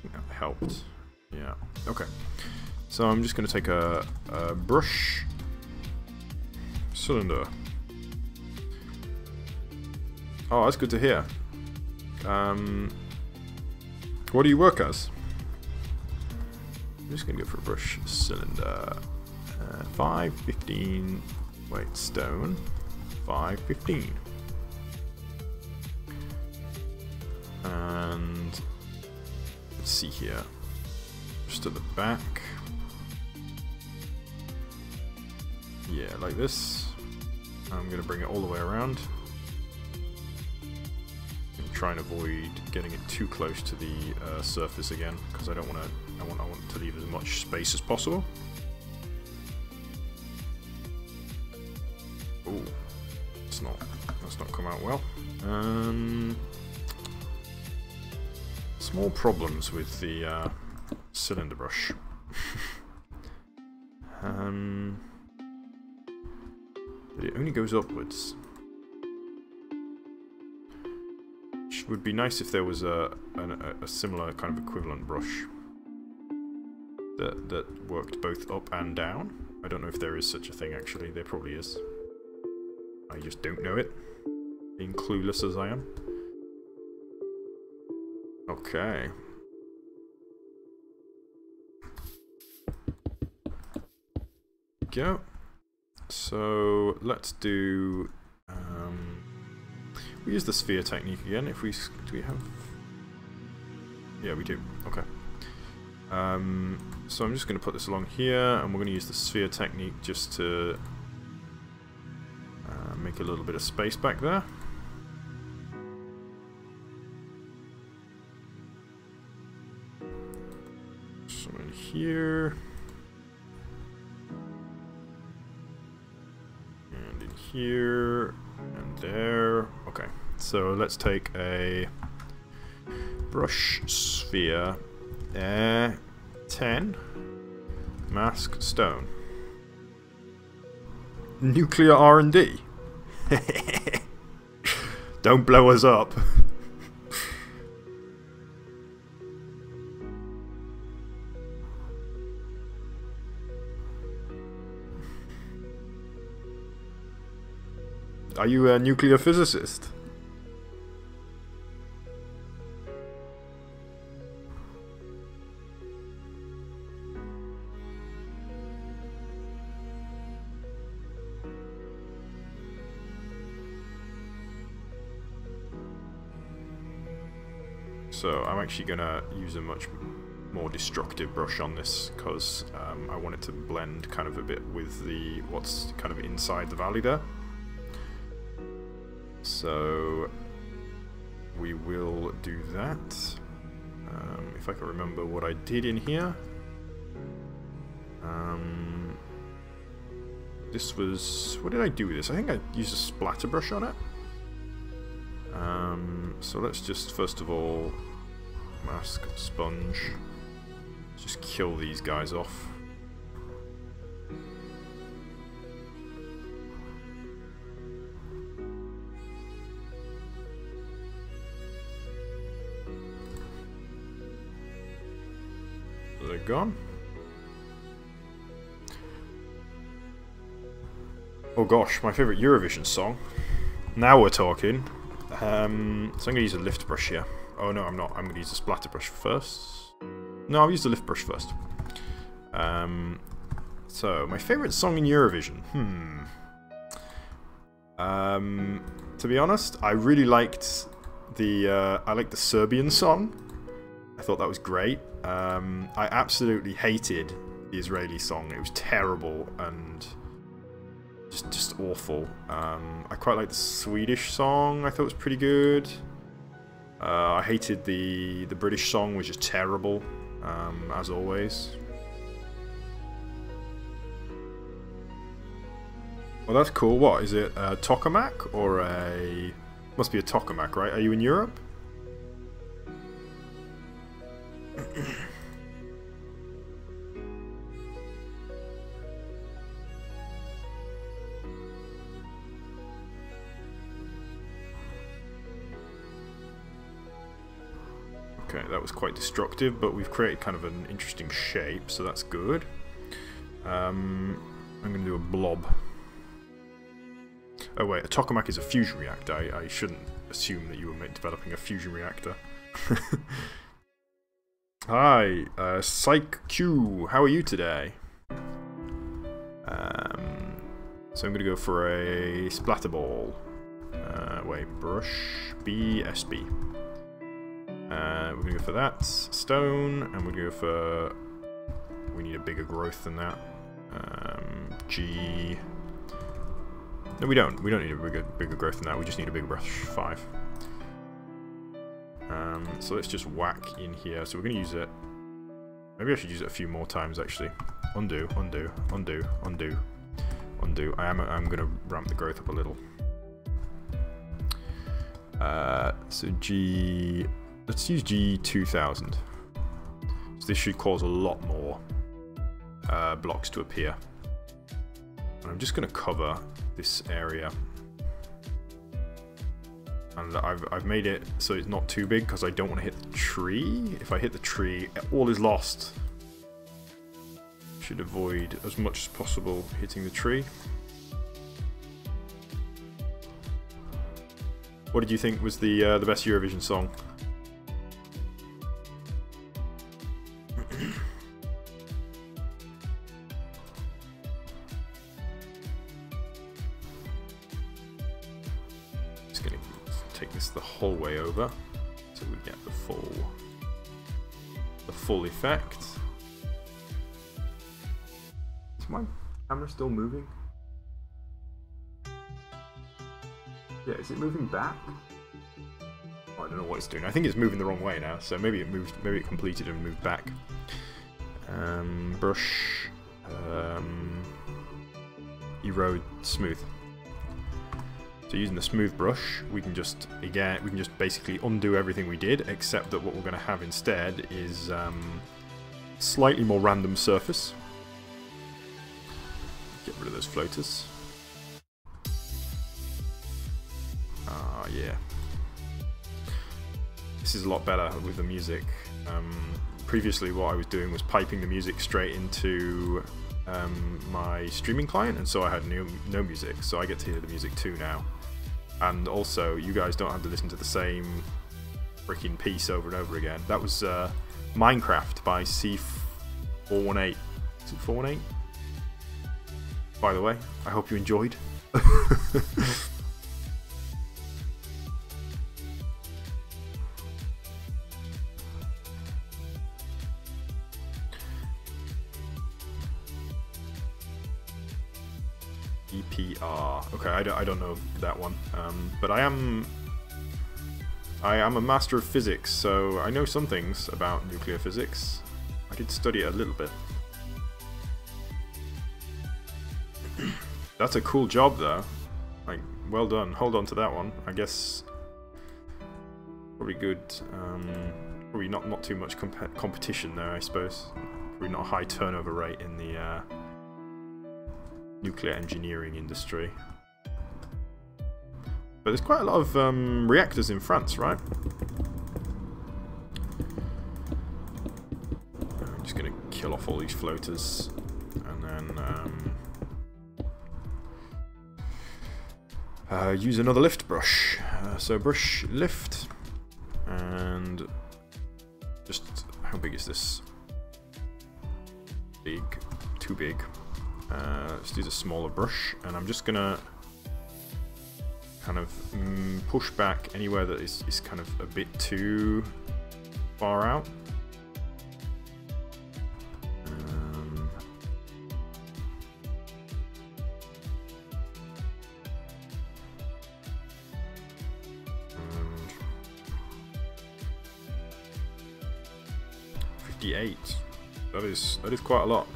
think that helped. Yeah, okay. So I'm just going to take a brush cylinder. Oh, that's good to hear. What do you work as? I'm just going to go for a brush cylinder. 515. Wait, stone. 515. And let's see here. Just at the back. Yeah, like this. I'm going to bring it all the way around. And try and avoid getting it too close to the surface again, because I don't want to. I want to leave as much space as possible. Ooh, that's not come out well. Small problems with the cylinder brush. It only goes upwards. Which would be nice if there was a similar kind of equivalent brush that worked both up and down. I don't know if there is such a thing actually. There probably is. I just don't know it. Being clueless as I am. Okay. Go. So let's do. We use the sphere technique again. If we do we have? Yeah, we do. Okay. So I'm just going to put this along here, and we're going to use the sphere technique just to make a little bit of space back there. So in here. And in here. And there. Okay. So let's take a brush sphere. 10. Mask stone. Nuclear R&D. Don't blow us up. Are you a nuclear physicist? So I'm actually going to use a much more destructive brush on this because I want it to blend kind of a bit with the what's kind of inside the valley there. So we will do that. If I can remember what I did in here. This was... what did I do with this? I think I used a splatter brush on it. So let's just first of all mask sponge. Just kill these guys off. They're gone. Oh gosh, my favourite Eurovision song. Now we're talking. So I'm going to use a lift brush here. Oh no, I'm not. I'm going to use a splatter brush first. No, I'll use the lift brush first. So, my favourite song in Eurovision. To be honest, I really liked the... I liked the Serbian song. I thought that was great. I absolutely hated the Israeli song. It was terrible and just awful. I quite like the Swedish song. I thought it was pretty good. I hated the British song, which is terrible, as always. Well, that's cool. What is it? A tokamak or a? Must be a tokamak, right? Are you in Europe? Okay, that was quite destructive, but we've created kind of an interesting shape, so that's good. I'm going to do a blob. Oh wait, a tokamak is a fusion reactor. I shouldn't assume that you were developing a fusion reactor. Hi, Psych Q, how are you today? So I'm going to go for a splatter ball. Wait, brush, BSB. We're going to go for that, stone, and we're going to go for... We need a bigger growth than that. G... No, we don't. We don't need a bigger growth than that. We just need a bigger brush, 5. So let's just whack in here. So we're going to use it... Maybe I should use it a few more times, actually. Undo, undo, undo, undo, undo. I'm going to ramp the growth up a little. So G... Let's use G2000. So this should cause a lot more blocks to appear. And I'm just going to cover this area. And I've made it so it's not too big because I don't want to hit the tree. If I hit the tree, all is lost. Should avoid as much as possible hitting the tree. What did you think was the best Eurovision song? Just gonna take this the whole way over so we get the full effect. Is my camera still moving? Yeah, is it moving back? Oh, I don't know what it's doing. I think it's moving the wrong way now, so maybe it moved. Maybe it completed and moved back. Brush, erode, smooth. So using the smooth brush, we can just basically undo everything we did, except that what we're going to have instead is slightly more random surface. Get rid of those floaters. Ah, yeah. This is a lot better with the music. Previously what I was doing was piping the music straight into my streaming client, and so I had no music, so I get to hear the music too now. And also, you guys don't have to listen to the same freaking piece over and over again. That was Minecraft by C418. Is it 418? By the way, I hope you enjoyed. EPR. Okay, I don't know that one, but I am a master of physics, so I know some things about nuclear physics. I did study it a little bit. That's a cool job, though. Like, well done. Hold on to that one. I guess probably good. Probably not too much competition there, I suppose. Probably not a high turnover rate in the nuclear engineering industry. But there's quite a lot of reactors in France, right? I'm just going to kill off all these floaters and then use another lift brush. So brush lift, and just, how big is this? Big, too big. Let's use a smaller brush, and I'm just gonna kind of push back anywhere that is kind of a bit too far out. 58. That is quite a lot.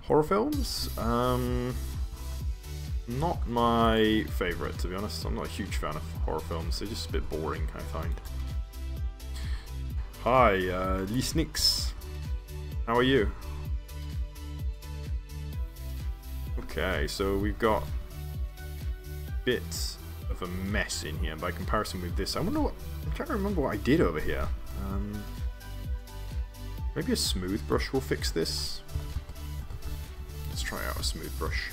Horror films? Not my favourite, to be honest. I'm not a huge fan of horror films. They're just a bit boring, I find. Hi, Lisnix. How are you? Okay, so we've got bits of a mess in here. By comparison with this, I wonder what... I'm trying to remember what I did over here. Maybe a smooth brush will fix this. Let's try out a smooth brush.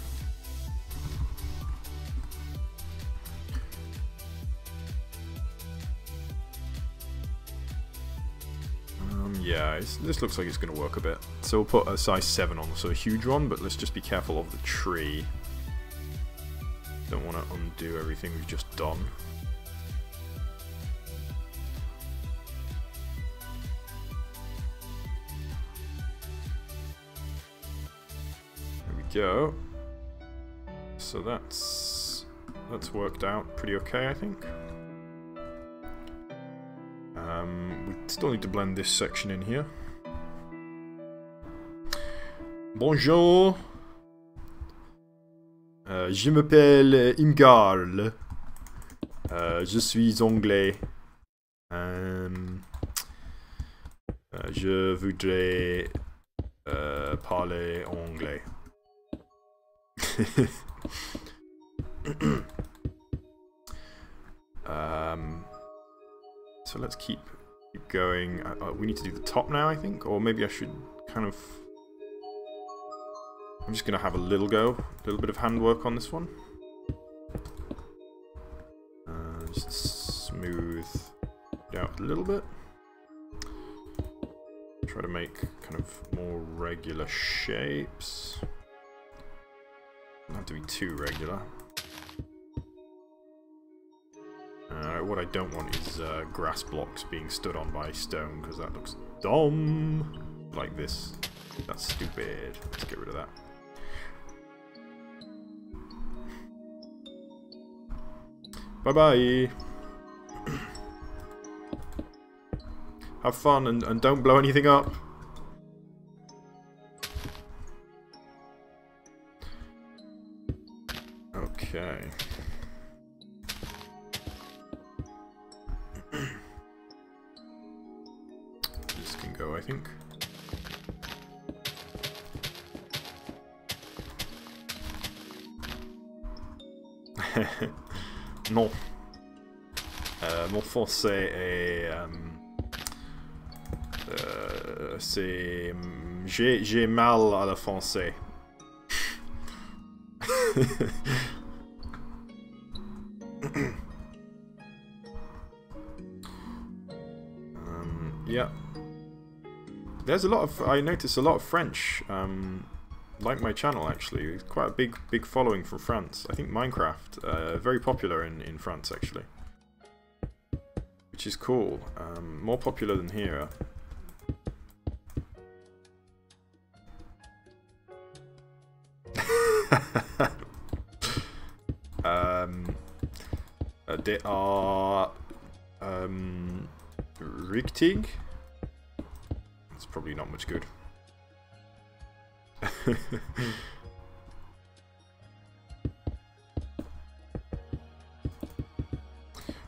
Yeah, this looks like it's going to work a bit. So we'll put a size 7 on, so a huge one, but let's just be careful of the tree. Don't want to undo everything we've just done. There we go. So that's worked out pretty okay, I think. We still need to blend this section in here. Bonjour. Je m'appelle Ymgarl. Je suis anglais. Je voudrais parler anglais. So let's keep going. We need to do the top now, I think, or maybe I should kind of... I'm just going to have a little bit of handwork on this one. Just smooth it out a little bit. Try to make kind of more regular shapes. Don't have to be too regular. What I don't want is grass blocks being stood on by stone, because that looks dumb. Like this. That's stupid. Let's get rid of that. Bye-bye. Have fun and don't blow anything up. Okay. This can go, I think. Non. Mon français est... c'est... J'ai mal à la français. Yeah. There's a lot of... I noticed a lot of French, like my channel actually. It's quite a big following from France. I think Minecraft, very popular in France actually. Which is cool. More popular than here. They are richtig. It's probably not much good.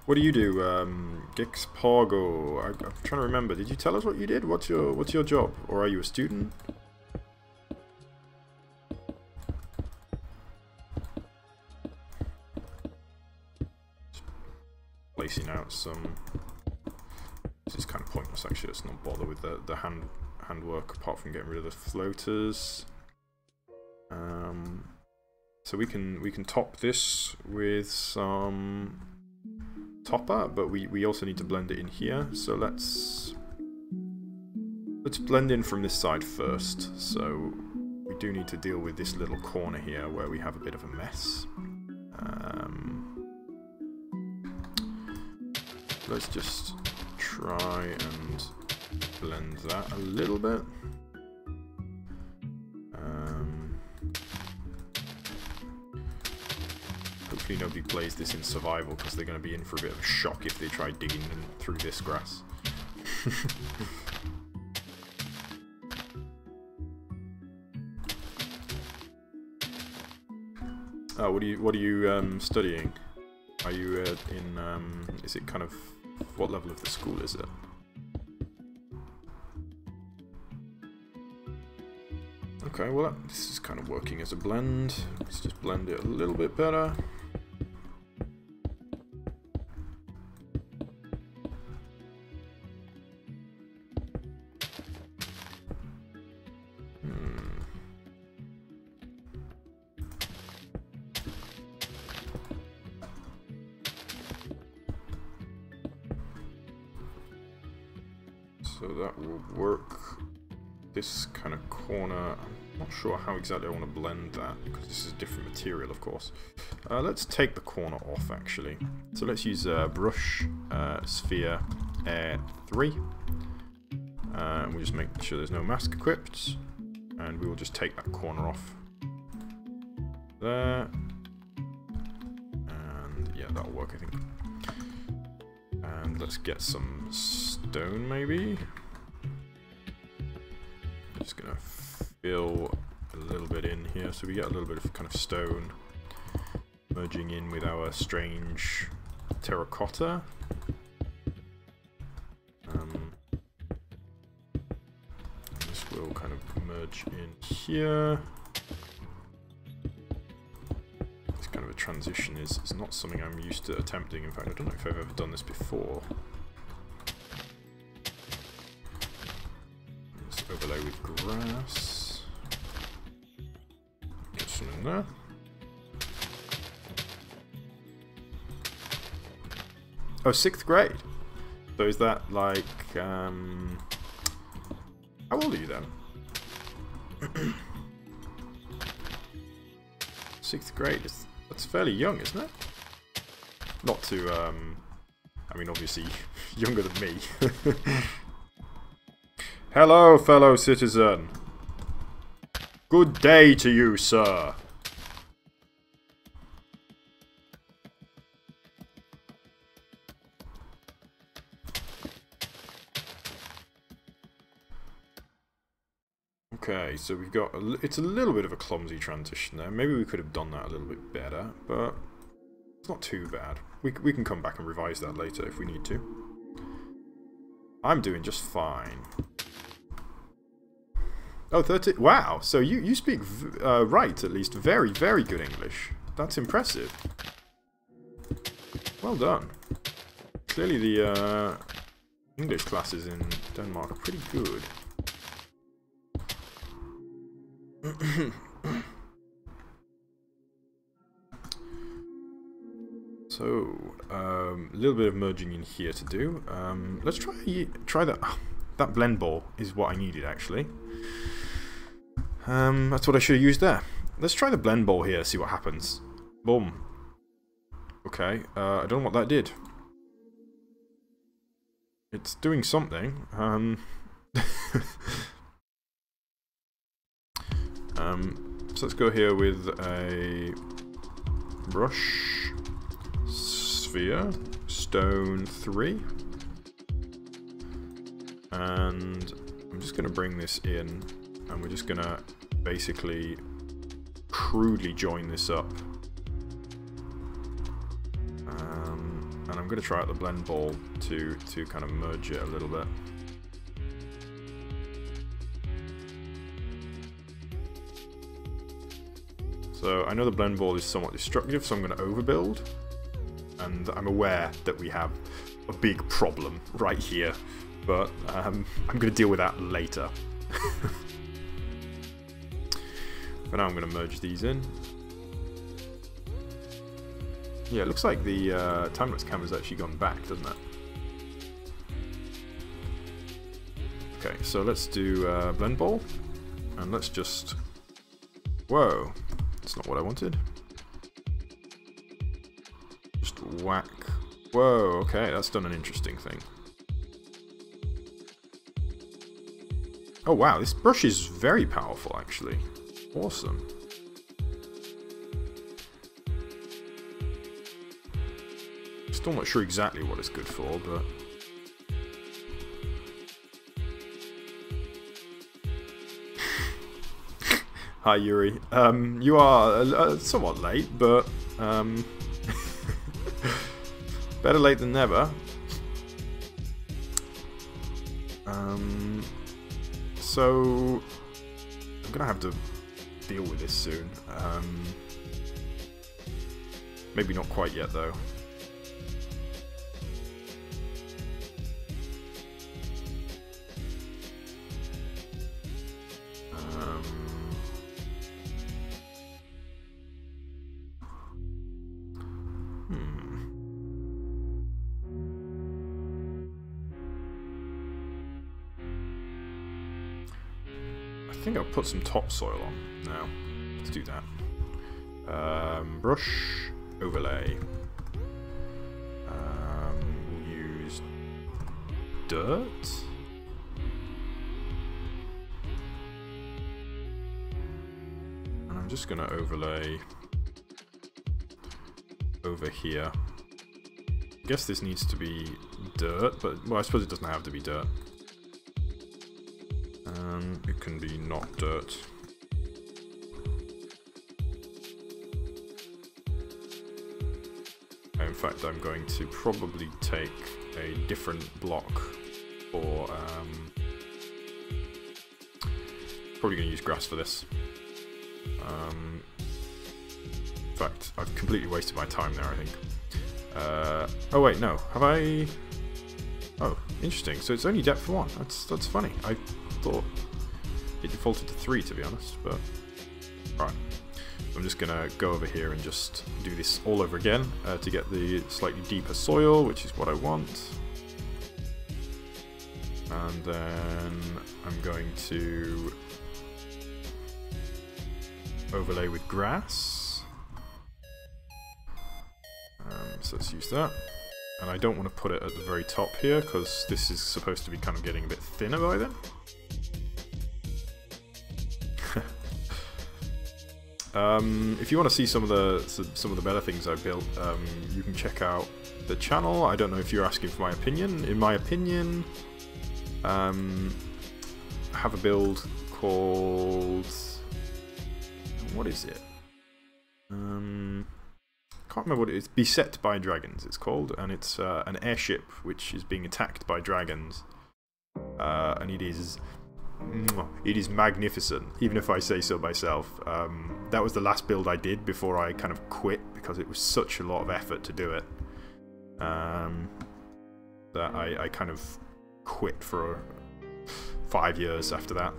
What do you do, Gexpargo? I'm trying to remember. Did you tell us what you did? What's your job? Or are you a student? Placing out some. This is kind of pointless actually. Let's not bother with the handwork apart from getting rid of the floaters. So we can top this with some topper, but we also need to blend it in here. So let's blend in from this side first. So we do need to deal with this little corner here where we have a bit of a mess. Let's just try and blend that a little bit. Hopefully hopefully nobody plays this in survival, because they're going to be in for a bit of a shock if they try digging through this grass. Oh, what are you studying? Are you is it kind of, what level of the school is it? Okay, well this is kind of working as a blend. Let's just blend it a little bit better. So that will work. This kind of corner, I'm not sure how exactly I want to blend that, because this is a different material, of course. Let's take the corner off, actually. So let's use brush, sphere, air 3. And we'll just make sure there's no mask equipped. And we will just take that corner off. There. And yeah, that'll work, I think. And let's get some stone, maybe. I'm just gonna fill a little bit in here, so we get a little bit of kind of stone merging in with our strange terracotta. This will kind of merge in here. This kind of a transition is not something I'm used to attempting. In fact, I don't know if I've ever done this before. Overlay with grass. Get some in there. Oh, 6th grade. So is that like how old are you then? 6th grade. That's fairly young, isn't it? Not to I mean, obviously younger than me. Hello, fellow citizen. Good day to you, sir. Okay, so we've got it's a little bit of a clumsy transition there. Maybe we could have done that a little bit better, but it's not too bad. We can come back and revise that later if we need to. I'm doing just fine. Oh, 30. Wow, so you speak, right, at least, very, very good English. That's impressive. Well done. Clearly the English classes in Denmark are pretty good. So, a little bit of merging in here to do. Let's try that. That blend ball is what I needed, actually. That's what I should have used there. Let's try the blend ball here, see what happens. Boom. Okay, I don't know what that did. It's doing something. So let's go here with a brush, sphere, stone 3. And I'm just going to bring this in, and we're just going to basically crudely join this up. And I'm going to try out the blend ball to kind of merge it a little bit. So I know the blend ball is somewhat destructive, so I'm going to overbuild. And I'm aware that we have a big problem right here, but I'm going to deal with that later. For now I'm going to merge these in. Yeah, it looks like the time-lapse camera's actually gone back, doesn't it? Okay, so let's do blend ball, and let's just... Whoa, that's not what I wanted. Just whack. Whoa, okay, that's done an interesting thing. Oh wow, this brush is very powerful, actually. Awesome. Still not sure exactly what it's good for, but... Hi Yuri. You are somewhat late, but better late than never. So I'm gonna have to deal with this soon. Maybe not quite yet though. I think I'll put some topsoil on now. Let's do that. Brush, overlay. We'll use dirt. And I'm just going to overlay over here. I guess this needs to be dirt, but well, I suppose it doesn't have to be dirt. It can be not dirt. In fact, I'm going to probably take a different block for... probably going to use grass for this. In fact, I've completely wasted my time there, I think. Oh wait, no. Have I... Oh, interesting. So it's only depth 1. That's funny. I thought it defaulted to 3, to be honest, but right. I'm just gonna go over here and just do this all over again to get the slightly deeper soil, which is what I want. And then I'm going to overlay with grass. So let's use that. And I don't want to put it at the very top here because this is supposed to be kind of getting a bit thinner by then. If you want to see some of the better things I built, you can check out the channel. I don't know if you're asking for my opinion. In my opinion, I have a build called... What is it? Can't remember what it is. Beset by Dragons it's called, and it's an airship which is being attacked by dragons. And it is magnificent, even if I say so myself. That was the last build I did before I kind of quit because it was such a lot of effort to do it. That I kind of quit for 5 years after that.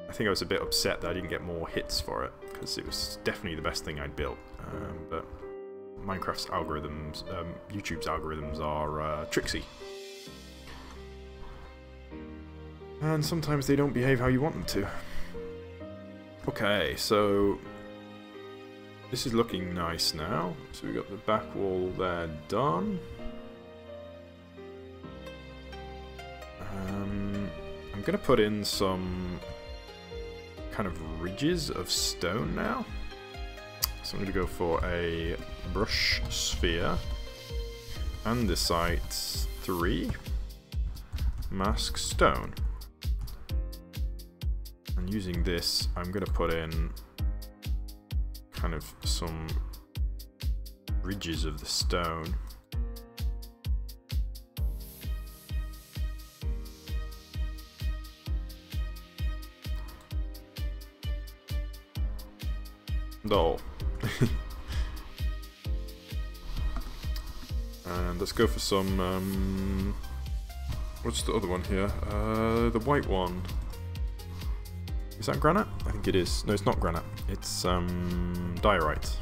I think I was a bit upset that I didn't get more hits for it because it was definitely the best thing I'd built. But Minecraft's algorithms, YouTube's algorithms are tricksy. And sometimes they don't behave how you want them to. Okay, so this is looking nice now. So we got the back wall there done. I'm gonna put in some kind of ridges of stone now. So I'm gonna go for a brush sphere, andesite 3, mask stone. And using this, I'm going to put in kind of some ridges of the stone. No. And let's go for some, what's the other one here? The white one. Is that granite? I think it is. No, it's not granite. It's diorite.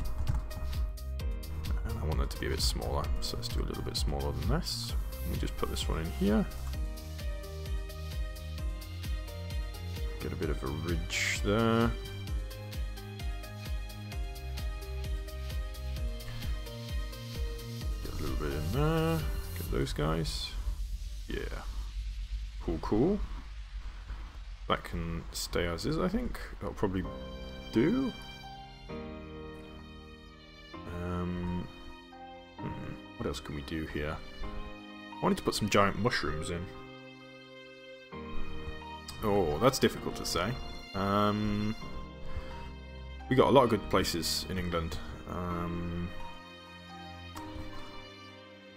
And I want that to be a bit smaller, so let's do a little bit smaller than this. Let me just put this one in here. Get a bit of a ridge there. Get a little bit in there. Get those guys. Yeah. Cool, cool. That can stay as is, I think. That'll probably do. What else can we do here? I wanted to put some giant mushrooms in. Oh, that's difficult to say. We got a lot of good places in England.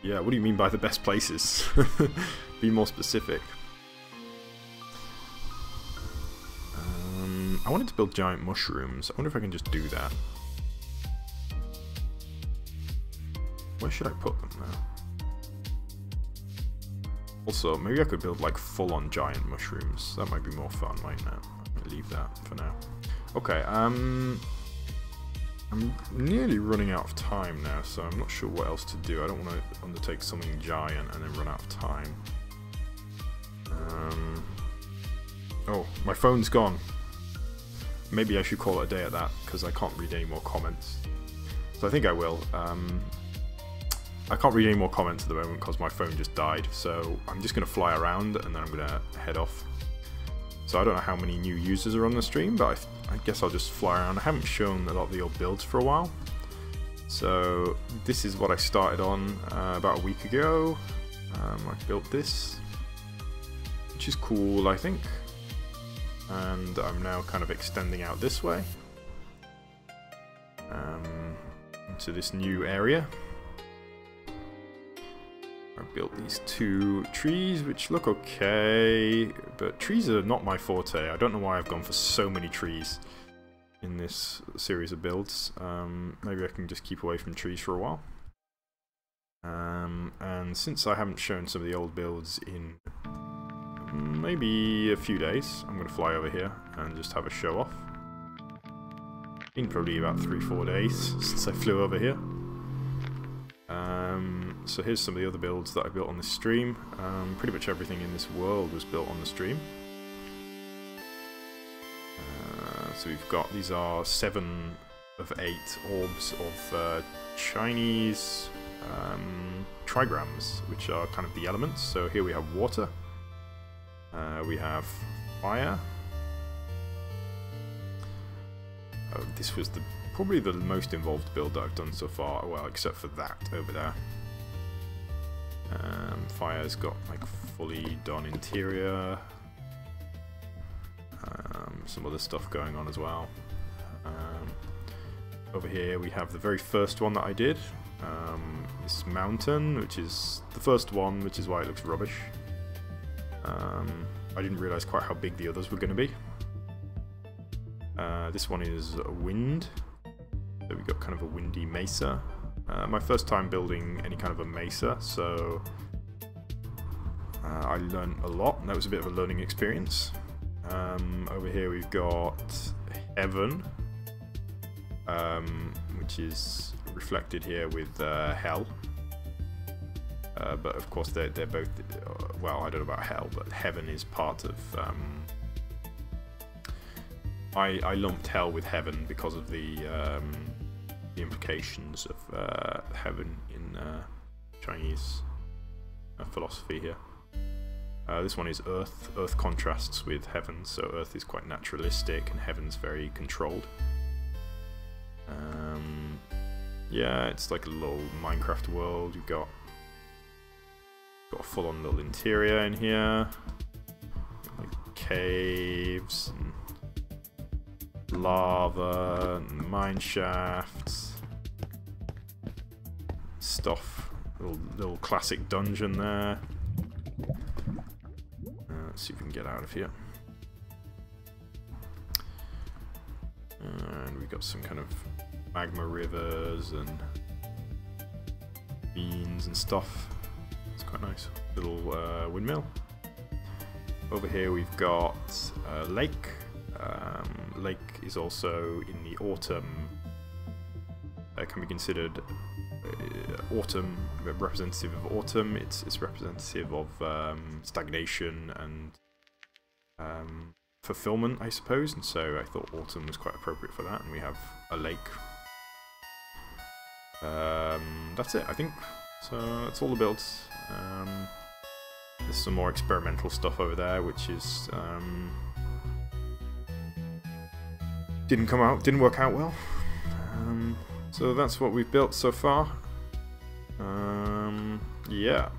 Yeah, what do you mean by the best places? Be more specific. I wanted to build giant mushrooms. I wonder if I can just do that. Where should I put them now? Also, maybe I could build like full-on giant mushrooms. That might be more fun right now. I'm gonna leave that for now. Okay, I'm nearly running out of time now, so I'm not sure what else to do. I don't want to undertake something giant and then run out of time. Oh, my phone's gone. Maybe I should call it a day at that, because I can't read any more comments. So I think I will. I can't read any more comments at the moment because my phone just died, so I'm just going to fly around and then I'm going to head off. So I don't know how many new users are on the stream, but I guess I'll just fly around. I haven't shown a lot of the old builds for a while. So this is what I started on about a week ago. I built this, which is cool, I think. And I'm now kind of extending out this way into this new area. I built these 2 trees, which look okay, but trees are not my forte. I don't know why I've gone for so many trees in this series of builds. Maybe I can just keep away from trees for a while. And since I haven't shown some of the old builds in maybe a few days, I'm going to fly over here and just have a show off. Been probably about 3-4 days since I flew over here. So here's some of the other builds that I built on this stream. Pretty much everything in this world was built on the stream. So we've got, these are 7 of 8 orbs of Chinese trigrams, which are kind of the elements. So here we have water. We have fire. This was probably the most involved build that I've done so far, well, except for that over there. Fire's got like fully done interior. Some other stuff going on as well. Over here we have the very first one that I did. This mountain, which is the first one, which is why it looks rubbish. I didn't realise quite how big the others were going to be. This one is a wind. So we've got kind of a windy mesa. My first time building any kind of a mesa, so I learned a lot. That was a bit of a learning experience. Over here we've got heaven, which is reflected here with hell. But of course they're both, well, I don't know about hell, but heaven is part of... I lumped hell with heaven because of the implications of heaven in Chinese philosophy here. This one is earth. Earth contrasts with heaven, so earth is quite naturalistic and heaven's very controlled. Yeah, it's like a little Minecraft world. You've got a full-on little interior in here, like caves and lava and mine shafts, stuff. Little classic dungeon there. Let's see if we can get out of here. And we've got some kind of magma rivers and beans and stuff. It's quite nice. Little windmill. Over here we've got a lake. Lake is also in the autumn. Can be considered autumn, representative of autumn. It's representative of stagnation and fulfillment, I suppose. And so I thought autumn was quite appropriate for that. And we have a lake. That's it, I think. So that's all the builds. There's some more experimental stuff over there, which is didn't work out well. So that's what we've built so far. Yeah.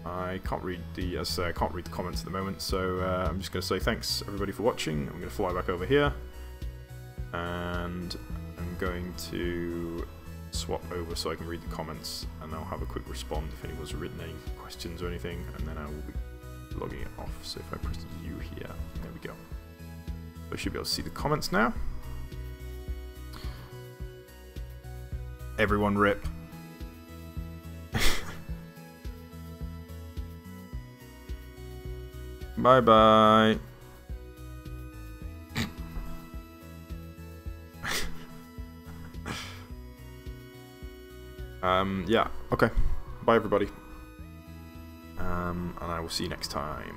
I can't read the, as I say, I can't read the comments at the moment, so I'm just going to say thanks everybody for watching. I'm going to fly back over here, and I'm going to swap over so I can read the comments, and I'll have a quick respond if anyone's written any questions or anything, and then I will be logging it off. So if I press U here, there we go. I should be able to see the comments now. Everyone rip. Bye bye. Yeah, okay. Bye everybody. And I will see you next time.